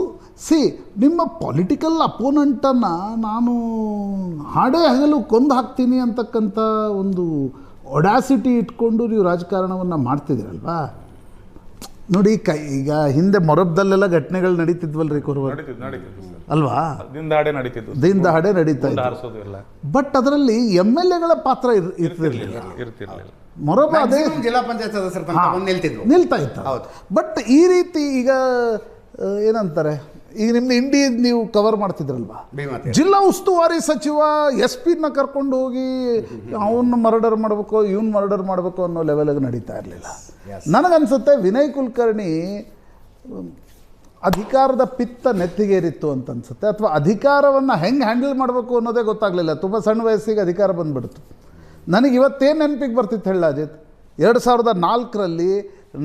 ನಿಮ್ಮ ಪೊಲಿಟಿಕಲ್ ಅಪೋನೆಂಟನ್ನು ನಾನು ಹಾಡೇ ಹಗಲು ಕೊಂದು ಹಾಕ್ತೀನಿ ಅಂತಕ್ಕಂಥ ಒಂದು ಒಡಾಸಿಟಿ ಇಟ್ಕೊಂಡು ನೀವು ರಾಜಕಾರಣವನ್ನು ಮಾಡ್ತಿದ್ದೀರಲ್ವಾ. ನೋಡಿ, ಈಗ ಹಿಂದೆ ಮೊರಬ್ದಲ್ಲೆಲ್ಲ ಘಟನೆಗಳು ನಡೀತಿದ್ವಲ್ರಿ ಕೊರವರು, ಅಲ್ವಾ? ದಿಂದ ಹಾಡೆ ನಡೀತಾ ಇತ್ತು. ಬಟ್ ಅದರಲ್ಲಿ MLAಗಳ ಪಾತ್ರ ಇರ್ತಿರ್ಲಿಲ್ಲ. ಮೊರಬ ಅದೇ ಜಿಲ್ಲಾ ಪಂಚಾಯತ್ ಸದಸ್ಯರು ನಿಲ್ತಾ ಇತ್ತು. ಬಟ್ ಈ ರೀತಿ ಈಗ ಏನಂತಾರೆ, ಈಗ ನಿಮ್ದು ಇಂಡಿ ನೀವು ಕವರ್ ಮಾಡ್ತಿದ್ರಲ್ವಾ, ಜಿಲ್ಲಾ ಉಸ್ತುವಾರಿ ಸಚಿವ SP-ನ ಕರ್ಕೊಂಡು ಹೋಗಿ ಅವನ್ನ ಮರ್ಡರ್ ಮಾಡಬೇಕು, ಇವನ್ ಮರ್ಡರ್ ಮಾಡಬೇಕು ಅನ್ನೋ ಲೆವೆಲ್ಗೆ ನಡೀತಾ ಇರಲಿಲ್ಲ. ನನಗನ್ಸುತ್ತೆ ವಿನಯ್ ಕುಲಕರ್ಣಿ ಅಧಿಕಾರದ ಪಿತ್ತ ನೆತ್ತಿಗೇರಿತ್ತು ಅಂತ ಅನ್ಸುತ್ತೆ, ಅಥವಾ ಅಧಿಕಾರವನ್ನು ಹೆಂಗೆ ಹ್ಯಾಂಡಲ್ ಮಾಡಬೇಕು ಅನ್ನೋದೇ ಗೊತ್ತಾಗಲಿಲ್ಲ. ತುಂಬ ಸಣ್ಣ ವಯಸ್ಸಿಗೆ ಅಧಿಕಾರ ಬಂದುಬಿಡ್ತು. ನನಗೆ ಇವತ್ತೇನು ನೆನಪಿಗೆ ಬರ್ತಿತ್ತು ಹೇಳ ಅಜಿತ್, 2004ರಲ್ಲಿ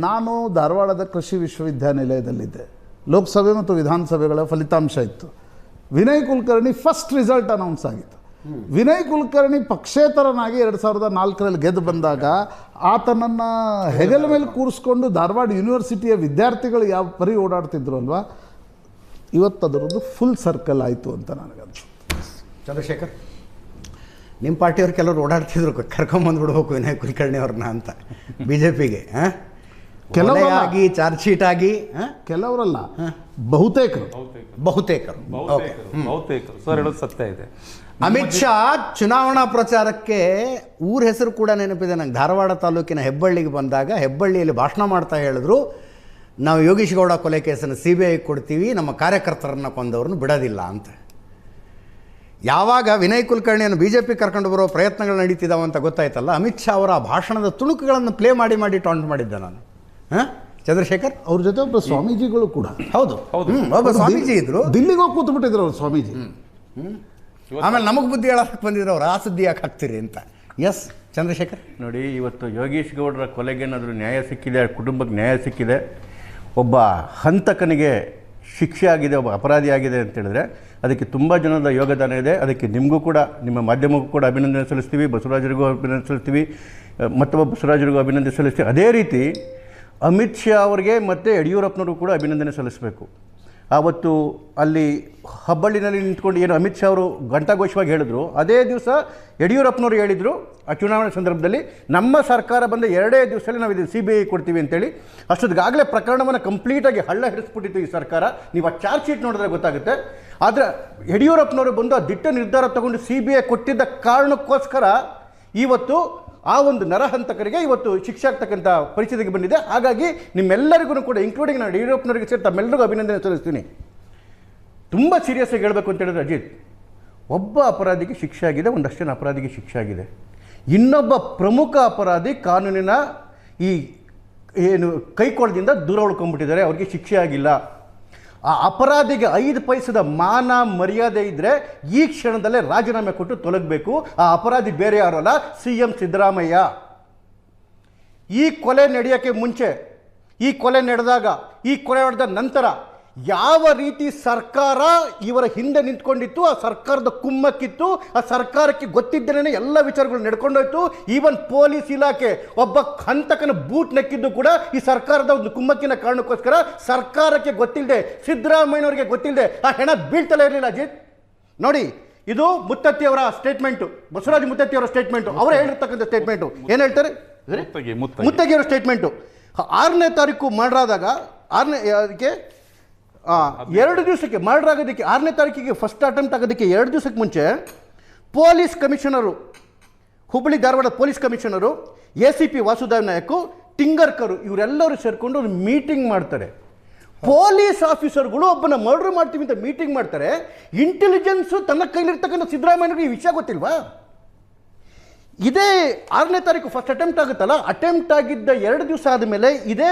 ನಾನು ಧಾರವಾಡದ ಕೃಷಿ ವಿಶ್ವವಿದ್ಯಾನಿಲಯದಲ್ಲಿದ್ದೆ. ಲೋಕಸಭೆ ಮತ್ತು ವಿಧಾನಸಭೆಗಳ ಫಲಿತಾಂಶ ಇತ್ತು. Vinay Kulkarni first result announce ಆಗಿತ್ತು. ವಿನಯ್ ಕುಲಕರ್ಣಿ ಪಕ್ಷೇತರನಾಗಿ 2004ರಲ್ಲಿ ಗೆದ್ದು ಬಂದಾಗ ಆತನನ್ನು ಹೆಗಲ ಮೇಲೆ ಕೂರಿಸ್ಕೊಂಡು ಧಾರವಾಡ ಯೂನಿವರ್ಸಿಟಿಯ ವಿದ್ಯಾರ್ಥಿಗಳು ಯಾವ ಪರಿ ಓಡಾಡ್ತಿದ್ರು ಅಲ್ವಾ, ಇವತ್ತು ಅದರದ್ದು ಫುಲ್ ಸರ್ಕಲ್ ಆಯಿತು ಅಂತ ನನಗನ್ಸುತ್ತೆ. ಚಂದ್ರಶೇಖರ್, ನಿಮ್ಮ ಪಾರ್ಟಿಯವ್ರು ಕೆಲವರು ಓಡಾಡ್ತಿದ್ರು ಕರ್ಕೊಂಬಂದ್ಬಿಡ್ಬೇಕು ವಿನಯ್ ಕುಲಕರ್ಣಿ ಅವ್ರನ್ನ ಅಂತ ಬಿ ಜೆ ಪಿಗೆ. ಕೆಲವರಲ್ಲ. ಆಗಿ ಚಾರ್ಜ್ ಶೀಟ್ ಆಗಿ ಕೆಲವರಲ್ಲ, ಬಹುತೇಕರು. ಬಹುತೇಕರು ಸರ್ ಹೇಳೋದು ಸತ್ಯ ಇದೆ. ಅಮಿತ್ ಶಾ ಚುನಾವಣಾ ಪ್ರಚಾರಕ್ಕೆ ಊರ ಹೆಸರು ಕೂಡ ನೆನಪಿದೆ ನಂಗೆ. ಧಾರವಾಡ ತಾಲೂಕಿನ ಹೆಬ್ಬಳ್ಳಿಗೆ ಬಂದಾಗ ಹೆಬ್ಬಳ್ಳಿಯಲ್ಲಿ ಭಾಷಣ ಮಾಡ್ತಾ ಹೇಳಿದ್ರು, ನಾವು ಯೋಗೀಶ್ ಗೌಡ ಕೊಲೆ ಕೇಸನ್ನು CBI ಕೊಡ್ತೀವಿ, ನಮ್ಮ ಕಾರ್ಯಕರ್ತರನ್ನು ಕೊಂದವ್ರನ್ನ ಬಿಡೋದಿಲ್ಲ ಅಂತ. ಯಾವಾಗ ವಿನಯ್ ಕುಲಕರ್ಣಿಯನ್ನು BJP ಕರ್ಕೊಂಡು ಬರೋ ಪ್ರಯತ್ನಗಳು ನಡೀತಿದ್ದಾವೆ ಅಂತ ಗೊತ್ತಾಯ್ತಲ್ಲ, ಅಮಿತ್ ಶಾ ಅವರ ಆ ಭಾಷಣದ ತುಣುಕುಗಳನ್ನು ಪ್ಲೇ ಮಾಡಿ ಟಾಂಟ್ ಮಾಡಿದ್ದೆ ನಾನು. ಚಂದ್ರಶೇಖರ್, ಅವ್ರ ಜೊತೆ ಒಬ್ಬ ಸ್ವಾಮೀಜಿಗಳು ಕೂಡ. ಹೌದು, ಒಬ್ಬ ಸ್ವಾಮೀಜಿ ಇದ್ರು, ದಿಲ್ಲಿಗೆ ಹೋಗಿ ಕೂತು ಬಿಟ್ಟಿದ್ರು ಅವ್ರು ಸ್ವಾಮೀಜಿ. ಆಮೇಲೆ ನಮಗೆ ಬುದ್ಧಿ ಹೇಳಕ್ಕೆ ಬಂದಿದ್ರು ಅವ್ರು, ಆ ಸುದ್ದಿ ಯಾಕೆ ಹಾಕ್ತೀರಿ ಅಂತ. ಎಸ್ ಚಂದ್ರಶೇಖರ್, ನೋಡಿ, ಇವತ್ತು ಯೋಗೀಶ್ ಗೌಡರ ಕೊಲೆಗೇನಾದರೂ ನ್ಯಾಯ ಸಿಕ್ಕಿದೆ, ಕುಟುಂಬಕ್ಕೆ ನ್ಯಾಯ ಸಿಕ್ಕಿದೆ, ಒಬ್ಬ ಹಂತಕನಿಗೆ ಶಿಕ್ಷೆ ಆಗಿದೆ, ಒಬ್ಬ ಅಪರಾಧಿ ಆಗಿದೆ ಅಂತ ಹೇಳಿದ್ರೆ ಅದಕ್ಕೆ ತುಂಬ ಜನದ ಯೋಗದಾನ ಇದೆ. ಅದಕ್ಕೆ ನಿಮಗೂ ಕೂಡ, ನಿಮ್ಮ ಮಾಧ್ಯಮಕ್ಕೂ ಕೂಡ ಅಭಿನಂದನೆ ಸಲ್ಲಿಸ್ತೀವಿ, ಬಸವರಾಜರಿಗೂ ಅಭಿನಂದನೆ ಸಲ್ಲಿಸ್ತೀವಿ, ಮತ್ತೊಬ್ಬ ಬಸವರಾಜರಿಗೂ ಅಭಿನಂದನೆ ಸಲ್ಲಿಸ್ತೀವಿ. ಅದೇ ರೀತಿ ಅಮಿತ್ ಶಾ ಅವರಿಗೆ ಮತ್ತು ಯಡಿಯೂರಪ್ಪನವ್ರಿಗೂ ಕೂಡ ಅಭಿನಂದನೆ ಸಲ್ಲಿಸಬೇಕು. ಆವತ್ತು ಅಲ್ಲಿ ಹುಬ್ಬಳ್ಳಿನಲ್ಲಿ ನಿಂತ್ಕೊಂಡು ಏನು ಅಮಿತ್ ಶಾ ಅವರು ಘಂಟಾಘೋಷವಾಗಿ ಹೇಳಿದ್ರು, ಅದೇ ದಿವಸ ಯಡಿಯೂರಪ್ಪನವರು ಹೇಳಿದರು ಆ ಚುನಾವಣೆ ಸಂದರ್ಭದಲ್ಲಿ, ನಮ್ಮ ಸರ್ಕಾರ ಬಂದ 2 ದಿವಸದಲ್ಲಿ ನಾವು ಇದು CBI ಕೊಡ್ತೀವಿ ಅಂತೇಳಿ. ಅಷ್ಟೊತ್ತಿಗಾಗಲೇ ಪ್ರಕರಣವನ್ನು ಕಂಪ್ಲೀಟಾಗಿ ಹಳ್ಳ ಹಿಡಿಸ್ಬಿಟ್ಟಿತ್ತು ಈ ಸರ್ಕಾರ. ನೀವು ಆ ಚಾರ್ಜ್ ಶೀಟ್ ನೋಡಿದ್ರೆ ಗೊತ್ತಾಗುತ್ತೆ. ಆದರೆ ಯಡಿಯೂರಪ್ಪನವರು ಬಂದು ಆ ದಿಟ್ಟ ನಿರ್ಧಾರ ತಗೊಂಡು CBI ಕೊಟ್ಟಿದ್ದ ಕಾರಣಕ್ಕೋಸ್ಕರ ಇವತ್ತು ಆ ಒಂದು ನರಹಂತಕರಿಗೆ ಇವತ್ತು ಶಿಕ್ಷೆ ಆಗ್ತಕ್ಕಂಥ ಪರಿಸ್ಥಿತಿಗೆ ಬಂದಿದೆ. ಹಾಗಾಗಿ ನಿಮ್ಮೆಲ್ಲರಿಗೂ ಕೂಡ, ಇನ್ಕ್ಲೂಡಿಂಗ್ ನಾನು ಯಡಿಯೂರಪ್ಪನವರಿಗೆ ಸೇರಿ ತಮ್ಮೆಲ್ಲರಿಗೂ ಅಭಿನಂದನೆ ಸಲ್ಲಿಸ್ತೀನಿ. ತುಂಬ ಸೀರಿಯಸ್ಸಾಗಿ ಹೇಳಬೇಕು ಅಂತ ಹೇಳಿದ್ರೆ ಅಜಿತ್, ಒಬ್ಬ ಅಪರಾಧಿಗೆ ಶಿಕ್ಷೆ ಆಗಿದೆ, ಒಂದಷ್ಟು ಜನ ಅಪರಾಧಿಗೆ ಶಿಕ್ಷೆ ಆಗಿದೆ. ಇನ್ನೊಬ್ಬ ಪ್ರಮುಖ ಅಪರಾಧಿ ಕಾನೂನಿನ ಈ ಏನು ಕೈಕೊಳದಿಂದ ದೂರ ಉಳ್ಕೊಂಡ್ಬಿಟ್ಟಿದ್ದಾರೆ, ಅವ್ರಿಗೆ ಶಿಕ್ಷೆ ಆಗಿಲ್ಲ. ಆ ಅಪರಾಧಿಗೆ 5 ಪೈಸದ ಮಾನ ಮರ್ಯಾದೆ ಇದ್ದರೆ ಈ ಕ್ಷಣದಲ್ಲೇ ರಾಜೀನಾಮೆ ಕೊಟ್ಟು ತೊಲಗಬೇಕು. ಆ ಅಪರಾಧಿ ಬೇರೆ ಯಾರಲ್ಲ, CM ಸಿದ್ದರಾಮಯ್ಯ. ಈ ಕೊಲೆ ನಡೆಯೋಕ್ಕೆ ಮುಂಚೆ, ಈ ಕೊಲೆ ನಡೆದಾಗ, ಈ ಕೊಲೆ ನಡೆದ ನಂತರ ಯಾವ ರೀತಿ ಸರ್ಕಾರ ಇವರ ಹಿಂದೆ ನಿಂತ್ಕೊಂಡಿತ್ತು, ಆ ಸರ್ಕಾರದ ಕುಮ್ಮಕ್ಕಿತ್ತು, ಆ ಸರ್ಕಾರಕ್ಕೆ ಗೊತ್ತಿದ್ದೇನೆ ಎಲ್ಲ ವಿಚಾರಗಳು ನಡ್ಕೊಂಡೋಯ್ತು. ಈವನ್ ಪೊಲೀಸ್ ಇಲಾಖೆ ಒಬ್ಬ ಹಂತಕನ ಬೂಟ್ ನೆಕ್ಕಿದ್ದು ಕೂಡ ಈ ಸರ್ಕಾರದ ಒಂದು ಕುಮ್ಮಕ್ಕಿನ ಕಾರಣಕ್ಕೋಸ್ಕರ. ಸರ್ಕಾರಕ್ಕೆ ಗೊತ್ತಿಲ್ಲದೆ, ಸಿದ್ದರಾಮಯ್ಯನವರಿಗೆ ಗೊತ್ತಿಲ್ಲದೆ ಆ ಹೆಣ ಬೀಳ್ತಲೇ ಇರಲಿಲ್ಲ ಅಜಿತ್. ನೋಡಿ, ಇದು ಮುತ್ತತ್ತಿಯವರ ಸ್ಟೇಟ್ಮೆಂಟು, ಬಸವರಾಜ ಮುತ್ತತ್ತಿಯವರ ಸ್ಟೇಟ್ಮೆಂಟು, ಅವರೇ ಹೇಳಿರ್ತಕ್ಕಂಥ ಸ್ಟೇಟ್ಮೆಂಟು. ಏನು ಹೇಳ್ತಾರೆ? ಮುತ್ತಗಿಯವರ ಸ್ಟೇಟ್ಮೆಂಟು. 6ನೇ ತಾರೀಕು ಮರ್ಡರಾದಾಗ, 2 ದಿವಸಕ್ಕೆ ಮರ್ಡರ್ ಆಗೋದಕ್ಕೆ, 6ನೇ ತಾರೀಕಿಗೆ ಫಸ್ಟ್ ಅಟೆಂಪ್ಟ್ ಆಗೋದಕ್ಕೆ 2 ದಿವಸಕ್ಕೆ ಮುಂಚೆ police commissioner, Hubballi Dharwad police commissioner, ACP Vasudev Nayak, ಟಿಂಗರ್ಕರು, ಇವರೆಲ್ಲರೂ ಸೇರಿಕೊಂಡು ಒಂದು ಮೀಟಿಂಗ್ ಮಾಡ್ತಾರೆ. ಪೊಲೀಸ್ ಆಫೀಸರ್ಗಳು ಒಬ್ಬನ ಮರ್ಡರ್ ಮಾಡ್ತೀವಿ ಅಂತ ಮೀಟಿಂಗ್ ಮಾಡ್ತಾರೆ. ಇಂಟೆಲಿಜೆನ್ಸು ತನ್ನ ಕೈಲಿರ್ತಕ್ಕಂಥ ಸಿದ್ದರಾಮಯ್ಯನಿಗೆ ಈ ವಿಷಯ ಗೊತ್ತಿಲ್ವಾ? ಇದೇ 6ನೇ ತಾರೀಕು ಫಸ್ಟ್ ಅಟೆಂಪ್ಟ್ ಆಗುತ್ತಲ್ಲ, ಅಟೆಂಪ್ಟ್ ಆಗಿದ್ದ 2 ದಿವಸ ಆದಮೇಲೆ ಇದೇ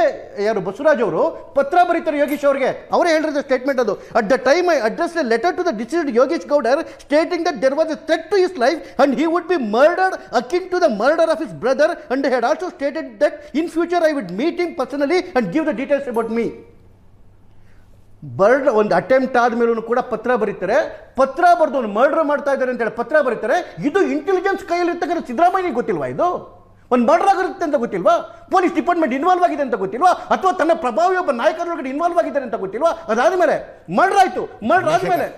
ಯಾರು ಬಸವರಾಜ್ ಅವರು ಪತ್ರ ಬರೀತಾರೆ ಯೋಗೀಶ್ ಅವರಿಗೆ. ಅವರೇ ಹೇಳಿರೋ ಸ್ಟೇಟ್ಮೆಂಟ್ ಅದು. At the time I address a letter to the deceased Yogish Goudar stating that there was a threat to his life and he would be murdered akin to the murder of his brother and had also stated that in future I would meet him personally and give the details about me. ಒಂದು attempt ಆದಮೇಲೂ ಕೂಡ ಪತ್ರ ಬರೀತಾರೆ. ಪತ್ರ ಬರೆದು ಒಂದು murder ಮಾಡ್ತಾ ಇದ್ದಾರೆ ಅಂತೇಳಿ ಪತ್ರ ಬರೀತಾರೆ. ಇದು ಇಂಟೆಲಿಜೆನ್ಸ್ ಕೈಯಲ್ಲಿ ಇರ್ತಕ್ಕಂಥ ಸಿದ್ದರಾಮಯ್ಯನಿಗೆ ಗೊತ್ತಿಲ್ವಾ? ಇದು ಒಂದು ಮರ್ಡರ್ ಆಗಿರುತ್ತೆ ಅಂತ ಗೊತ್ತಿಲ್ವಾ? ಪೊಲೀಸ್ ಡಿಪಾರ್ಟ್ಮೆಂಟ್ ಇನ್ವಾಲ್ವ್ ಆಗಿದೆ ಅಂತ ಗೊತ್ತಿಲ್ವಾ? ಅಥವಾ ತನ್ನ ಪ್ರಭಾವಿ ಒಬ್ಬ ನಾಯಕರೊಳಗಡೆ ಇನ್ವಾಲ್ವ್ ಆಗಿದ್ದಾರೆ ಅಂತ ಗೊತ್ತಿಲ್ವಾ? ಅದಾದಮೇಲೆ ಮರ್ಡರ್ ಆಯಿತು. ಮರ್ಡರ್ ಆದಮೇಲೆ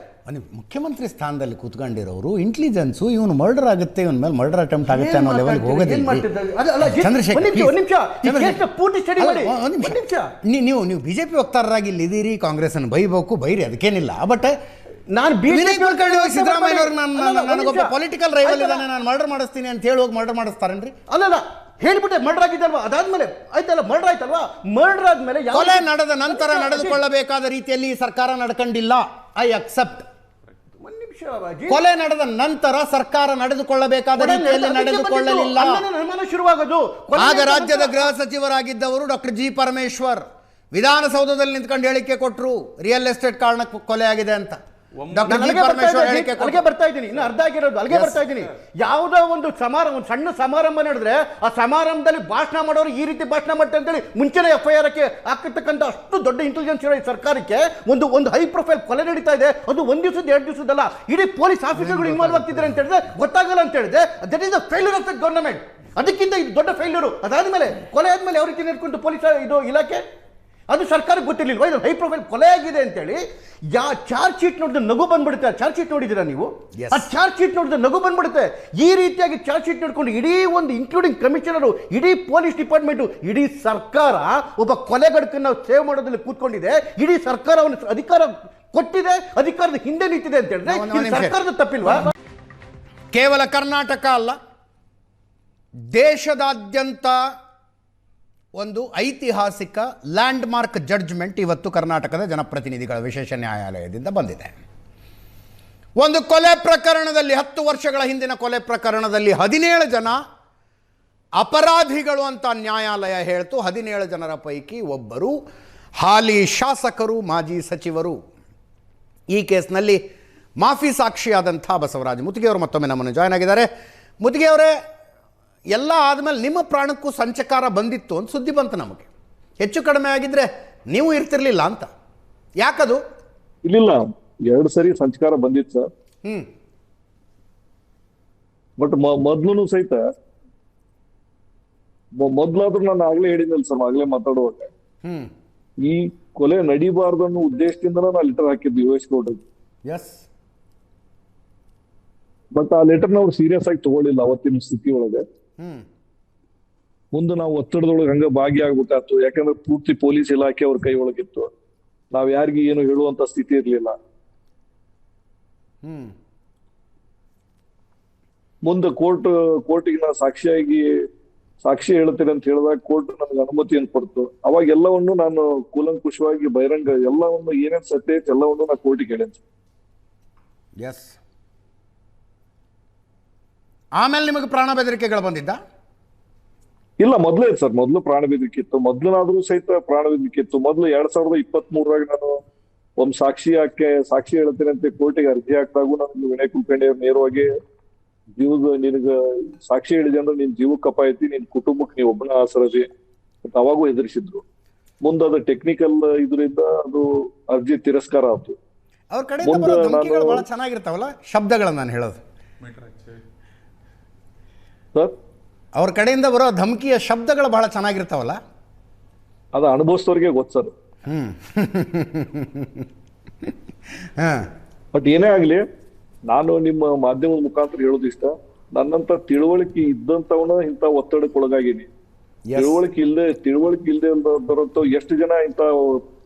ಮುಖ್ಯಮಂತ್ರಿ ಸ್ಥಾನದಲ್ಲಿ ಕೂತ್ಕೊಂಡಿರೋರು ಇಂಟೆಲಿಜೆನ್ಸು ಇವನು ಮರ್ಡರ್ ಆಗುತ್ತೆ, ಇವನ ಮೇಲೆ ಮರ್ಡರ್ ಅಟೆಂಪ್ಟ್ ಆಗುತ್ತೆ ಅನ್ನೋ ಲೆವೆಲ್ಗೆ ಹೋಗೋದಿಲ್ಲ. ನೀವು BJP ವಕ್ತಾರರಾಗಿ ಇಲ್ಲಿದ್ದೀರಿ, ಕಾಂಗ್ರೆಸ್ಸನ್ನು ಬೈಬೇಕು, ಬೈರಿ, ಅದಕ್ಕೇನಿಲ್ಲ. ಬಟ್ ನಾನು ಸಿದ್ದರಾಮಯ್ಯ ನನಗೊಬ್ಬ ಪೊಲಿಟಿಕಲ್ ರೈವಲ್ ಇದ್ದಾನೆ, ನಾನು ಮರ್ಡರ್ ಮಾಡಿಸ್ತೀನಿ ಅಂತ ಹೇಳಿ ಹೋಗಿ ಮರ್ಡರ್ ಮಾಡಿಸ್ತಾರೇನ್ರಿ? ಅಲ್ಲಲ್ಲ, ಹೇಳಿಬಿಟ್ಟೆ ಮರ್ಡರ್ ಆಗಿದ್ದಲ್ವಾ? ಅದಾದ್ಮೇಲೆ ಆಯ್ತಲ್ಲ, ಮರ್ಡರ್ ಆಯ್ತಲ್ವಾ? ಮರ್ಡರ್ ಆದ್ಮೇಲೆ ಕೊಲೆ ನಡೆದ ನಂತರ ನಡೆದುಕೊಳ್ಳಬೇಕಾದ ರೀತಿಯಲ್ಲಿ ಸರ್ಕಾರ ನಡ್ಕೊಂಡಿಲ್ಲ. I accept. ಕೊಲೆ ನಡೆದ ನಂತರ ಸರ್ಕಾರ ನಡೆದುಕೊಳ್ಳಬೇಕಾದ ರೀತಿಯಲ್ಲಿ ನಡೆದುಕೊಳ್ಳಲಿಲ್ಲ. ಶುರುವಾಗೋದು ಆಗ ರಾಜ್ಯದ ಗೃಹ ಸಚಿವರಾಗಿದ್ದವರು ಡಾಕ್ಟರ್ G. ಪರಮೇಶ್ವರ್ ವಿಧಾನಸೌಧದಲ್ಲಿ ನಿಂತ್ಕೊಂಡು ಹೇಳಿಕೆ ಕೊಟ್ಟರು, ರಿಯಲ್ ಎಸ್ಟೇಟ್ ಕಾರಣಕ್ಕೆ ಕೊಲೆ ಆಗಿದೆ ಅಂತ. ಅಲ್ಲಿಗೆ ಬರ್ತಾ ಇದ್ದೀನಿ, ಇನ್ನು ಅರ್ಧ ಆಗಿರೋದು ಅಲ್ಲಿಗೆ ಬರ್ತಾ ಇದ್ದೀನಿ. ಯಾವುದೋ ಒಂದು ಸಮಾರಂಭ, ಒಂದು ಸಣ್ಣ ಸಮಾರಂಭ ನಡೆದ್ರೆ ಆ ಸಮಾರಂಭದಲ್ಲಿ ಭಾಷಣ ಮಾಡೋರು ಈ ರೀತಿ ಭಾಷಣ ಮಾಡ್ತಾರೆ ಅಂತೇಳಿ ಮುಂಚೆನೇ FIR ಹಾಕಿರ್ತಕ್ಕಂಥ ಅಷ್ಟು ದೊಡ್ಡ ಇಂಟೆಲಿಜೆನ್ಸ್ ಇರೋ ಈ ಸರ್ಕಾರಕ್ಕೆ ಒಂದು ಹೈ ಪ್ರೊಫೈಲ್ ಕೊಲೆ ನಡೀತಾ ಇದೆ. ಅದು 1 ದಿವಸದ 2 ದಿವಸದಲ್ಲ, ಇಡೀ ಪೊಲೀಸ್ ಆಫೀಸರ್ಗಳು ಇನ್ವಾಲ್ವ್ ಆಗ್ತಿದ್ದಾರೆ ಅಂತ ಹೇಳಿದ್ರೆ ಗೊತ್ತಾಗಲ್ಲ ಅಂತ ಹೇಳಿದ್ರೆ that is the failure of the government. ಅದಕ್ಕಿಂತ ಇದು ದೊಡ್ಡ ಫೇಲ್ಯೂರು. ಅದಾದ್ಮೇಲೆ ಕೊಲೆ ಆದ್ಮೇಲೆ ಯಾವ ರೀತಿ ನಡ್ಕೊಂಡು ಪೊಲೀಸ್ ಇದು ಇಲಾಖೆ ಅದು ಸರ್ಕಾರಕ್ಕೆ ಗೊತ್ತಿರಲಿಲ್ವಾ ಇದು ಹೈ ಪ್ರೊಫೈಲ್ ಕೊಲೆ ಆಗಿದೆ ಅಂತೇಳಿ? ಚಾರ್ಜ್ ಶೀಟ್ ನೋಡಿದ್ರೆ ನಗು ಬಂದ್ಬಿಡುತ್ತೆ. ಆ ಚಾರ್ಜ್ ಶೀಟ್ ನೋಡಿದ್ದೀರಾ ನೀವು? ಆ ಚಾರ್ಜ್ ಶೀಟ್ ನೋಡಿದ್ರೆ ನಗು ಬಂದ್ಬಿಡುತ್ತೆ. ಈ ರೀತಿಯಾಗಿ ಚಾರ್ಜ್ ಶೀಟ್ ನೋಡ್ಕೊಂಡು ಇಡೀ ಒಂದು ಇನ್ಕ್ಲೂಡಿಂಗ್ ಕಮಿಷನರು, ಇಡೀ ಪೊಲೀಸ್ ಡಿಪಾರ್ಟ್ಮೆಂಟು, ಇಡೀ ಸರ್ಕಾರ ಒಬ್ಬ ಕೊಲೆಗಡಕನ್ನು ಸೇವ್ ಮಾಡೋದ್ರಲ್ಲಿ ಕೂತ್ಕೊಂಡಿದೆ. ಇಡೀ ಸರ್ಕಾರ ಅವನ ಅಧಿಕಾರ ಕೊಟ್ಟಿದೆ, ಅಧಿಕಾರದ ಹಿಂದೆ ನಿಂತಿದೆ ಅಂತ ಹೇಳಿದ್ರೆ ಇದು ಸರ್ಕಾರದ ತಪ್ಪಿಲ್ವಾ? ಕೇವಲ ಕರ್ನಾಟಕ ಅಲ್ಲ, ದೇಶದಾದ್ಯಂತ ಒಂದು ಐತಿಹಾಸಿಕ ಲ್ಯಾಂಡ್ ಮಾರ್ಕ್ ಜಡ್ಜ್ಮೆಂಟ್ ಇವತ್ತು ಕರ್ನಾಟಕದ ಜನಪ್ರತಿನಿಧಿಗಳ ವಿಶೇಷ ನ್ಯಾಯಾಲಯದಿಂದ ಬಂದಿದೆ. ಒಂದು ಕೊಲೆ ಪ್ರಕರಣದಲ್ಲಿ, 10 ವರ್ಷಗಳ ಹಿಂದಿನ ಕೊಲೆ ಪ್ರಕರಣದಲ್ಲಿ 17 ಜನ ಅಪರಾಧಿಗಳು ಅಂತ ನ್ಯಾಯಾಲಯ ಹೇಳ್ತು. 17 ಜನರ ಪೈಕಿ ಒಬ್ಬರು ಹಾಲಿ ಶಾಸಕರು, ಮಾಜಿ ಸಚಿವರು. ಈ ಕೇಸ್ನಲ್ಲಿ ಮಾಫಿ ಸಾಕ್ಷಿಯಾದಂಥ ಬಸವರಾಜ ಮುತ್ತಿಗೆಯವರು ಮತ್ತೊಮ್ಮೆ ನಮ್ಮನ್ನು ಜಾಯ್ನ್ ಆಗಿದ್ದಾರೆ. ಮುತ್ತಿಗೆಯವರೇ, ಎಲ್ಲ ಆದಮೇಲೆ ನಿಮ್ಮ ಪ್ರಾಣಕ್ಕೂ ಸಂಚಕಾರ ಬಂದಿತ್ತು ಅಂತ ಸುದ್ದಿ ಬಂತು ನಮಗೆ. ಹೆಚ್ಚು ಕಡಿಮೆ ಆಗಿದ್ರೆ ನೀವು ಇರ್ತಿರ್ಲಿಲ್ಲ ಅಂತ. ಯಾಕದು? ಇಲ್ಲ, 2 ಸರಿ ಸಂಚಕಾರ ಬಂದಿತ್ತು ಸರ್. ಬಟ್ ಮೊದ್ಲು ಸಹಿತ ಮೊದ್ಲಾದ್ರೂ ನಾನು ಆಗ್ಲೇ ಹೇಳಿದ್ನಲ್ಲ ಸರ್, ಆಗ್ಲೇ ಮಾತಾಡುವಾಗ ಈ ಕೊಲೆ ನಡಿಬಾರ್ದು ಅನ್ನೋ ಉದ್ದೇಶದಿಂದ ನಾನು ಲೆಟರ್ ಹಾಕಿದ್ದು US ಕೋರ್ಟ್ಗೆ. ಬಟ್ ಆ ಲೆಟರ್ನ ಅವ್ರು ಸೀರಿಯಸ್ ಆಗಿ ತಗೊಳ್ಳಿಲ್ಲ ಅವತ್ತಿನ ಸ್ಥಿತಿ ಒಳಗೆ. ಮುಂದೆ ನಾವು ಒತ್ತಡದೊಳಗೆ ಹಂಗ ಭಾಗಿಯಾಗ್ಬೇಕಾಯ್ತು. ಯಾಕಂದ್ರೆ ಪೂರ್ತಿ ಪೊಲೀಸ್ ಇಲಾಖೆ ಅವ್ರ ಕೈ ಒಳಗಿತ್ತು. ನಾವ್ ಯಾರಿಗೂ ಏನು ಹೇಳುವಂತ ಸ್ಥಿತಿ ಇರ್ಲಿಲ್ಲ. ಮುಂದೆ ಕೋರ್ಟಿಗೆ ನಾ ಸಾಕ್ಷಿ ಹೇಳ್ತೇನೆ ಅಂತ ಹೇಳಿದಾಗ ಕೋರ್ಟ್ ನನಗೆ ಅನುಮತಿಯನ್ನು ಕೊಡ್ತು. ಅವಾಗ ಎಲ್ಲವನ್ನು ನಾನು ಕೂಲಂಕುಷವಾಗಿ ಬಹಿರಂಗ ಎಲ್ಲವನ್ನು ಏನೇನ್ ಸತ್ಯ ಐತೆ ಎಲ್ಲವನ್ನು ನಾ ಕೋರ್ಟಿಗೆ ಹೇಳೇನೆ. ಆಮೇಲೆ ನಿಮಗೆ ಪ್ರಾಣ ಬೆದರಿಕೆಗಳು ಬಂದಿದ್ದ? ಇಲ್ಲ, ಮೊದ್ಲೇ ಸರ್, ಮೊದ್ಲು ಪ್ರಾಣ ಬೆದರಿಕೆ ಇತ್ತು. ಮೊದ್ಲನಾದ್ರೂ ಸಹಿತ ಪ್ರಾಣ ಬೆದರಿಕೆ ಇತ್ತು. ಮೊದ್ಲು 2023 ನಾನು ಒಂದ್ ಸಾಕ್ಷಿ ಹೇಳ್ತೇನೆ ಅಂತ ಕೋರ್ಟಿಗೆ ಅರ್ಜಿ ಹಾಕಿದಾಗೂ ನಾನು ವಿನಯ್ ಕುಲಕರ್ಣಿ ಅವ್ರು ನೇರವಾಗಿ ನಿನಗ ಸಾಕ್ಷಿ ಹೇಳಿದೆ ಅಂದ್ರೆ ನಿನ್ ಜೀವಕ್ಕೆ ಅಪಾಯತಿ, ನಿನ್ ಕುಟುಂಬಕ್ಕೆ ನೀವು ಒಬ್ಬನ ಆಸರದಿ ಅಂತ ಅವಾಗೂ ಹೆದರಿಸಿದ್ರು. ಮುಂದೆ ಅದು ಟೆಕ್ನಿಕಲ್ ಇದರಿಂದ ಅದು ಅರ್ಜಿ ತಿರಸ್ಕಾರ ಆಯ್ತು. ಅವ್ರ ಕಡೆ ಬಹಳ ಚೆನ್ನಾಗಿರ್ತಾವಲ್ಲ ಶಬ್ದಗಳನ್ನ ನಾನು ಹೇಳೋದು. ಸರ್, ಅವ್ರ ಕಡೆಯಿಂದ ಬರೋ ಧಮಕಿಯ ಶಬ್ದಗಳು ಬಹಳ ಚೆನ್ನಾಗಿರ್ತಾವಲ್ಲ. ಅದು ಅನುಭವಿಸೋರಿಗೆ ಗೊತ್ತು ಸರ್. ಬಟ್ ಏನೇ ಆಗ್ಲಿ, ನಾನು ನಿಮ್ಮ ಮಾಧ್ಯಮದ ಮುಖಾಂತರ ಹೇಳೋದು ಇಷ್ಟ, ನನ್ನಂತ ತಿಳುವಳಿಕೆ ಇದ್ದಂತವನ ಇಂಥ ಒತ್ತಡಕ್ಕೆ ಒಳಗಾಗೀನಿ. ತಿಳುವಳಿಕೆ ಇಲ್ಲದೆ ಬರುತ್ತೋ ಎಷ್ಟು ಜನ ಇಂಥ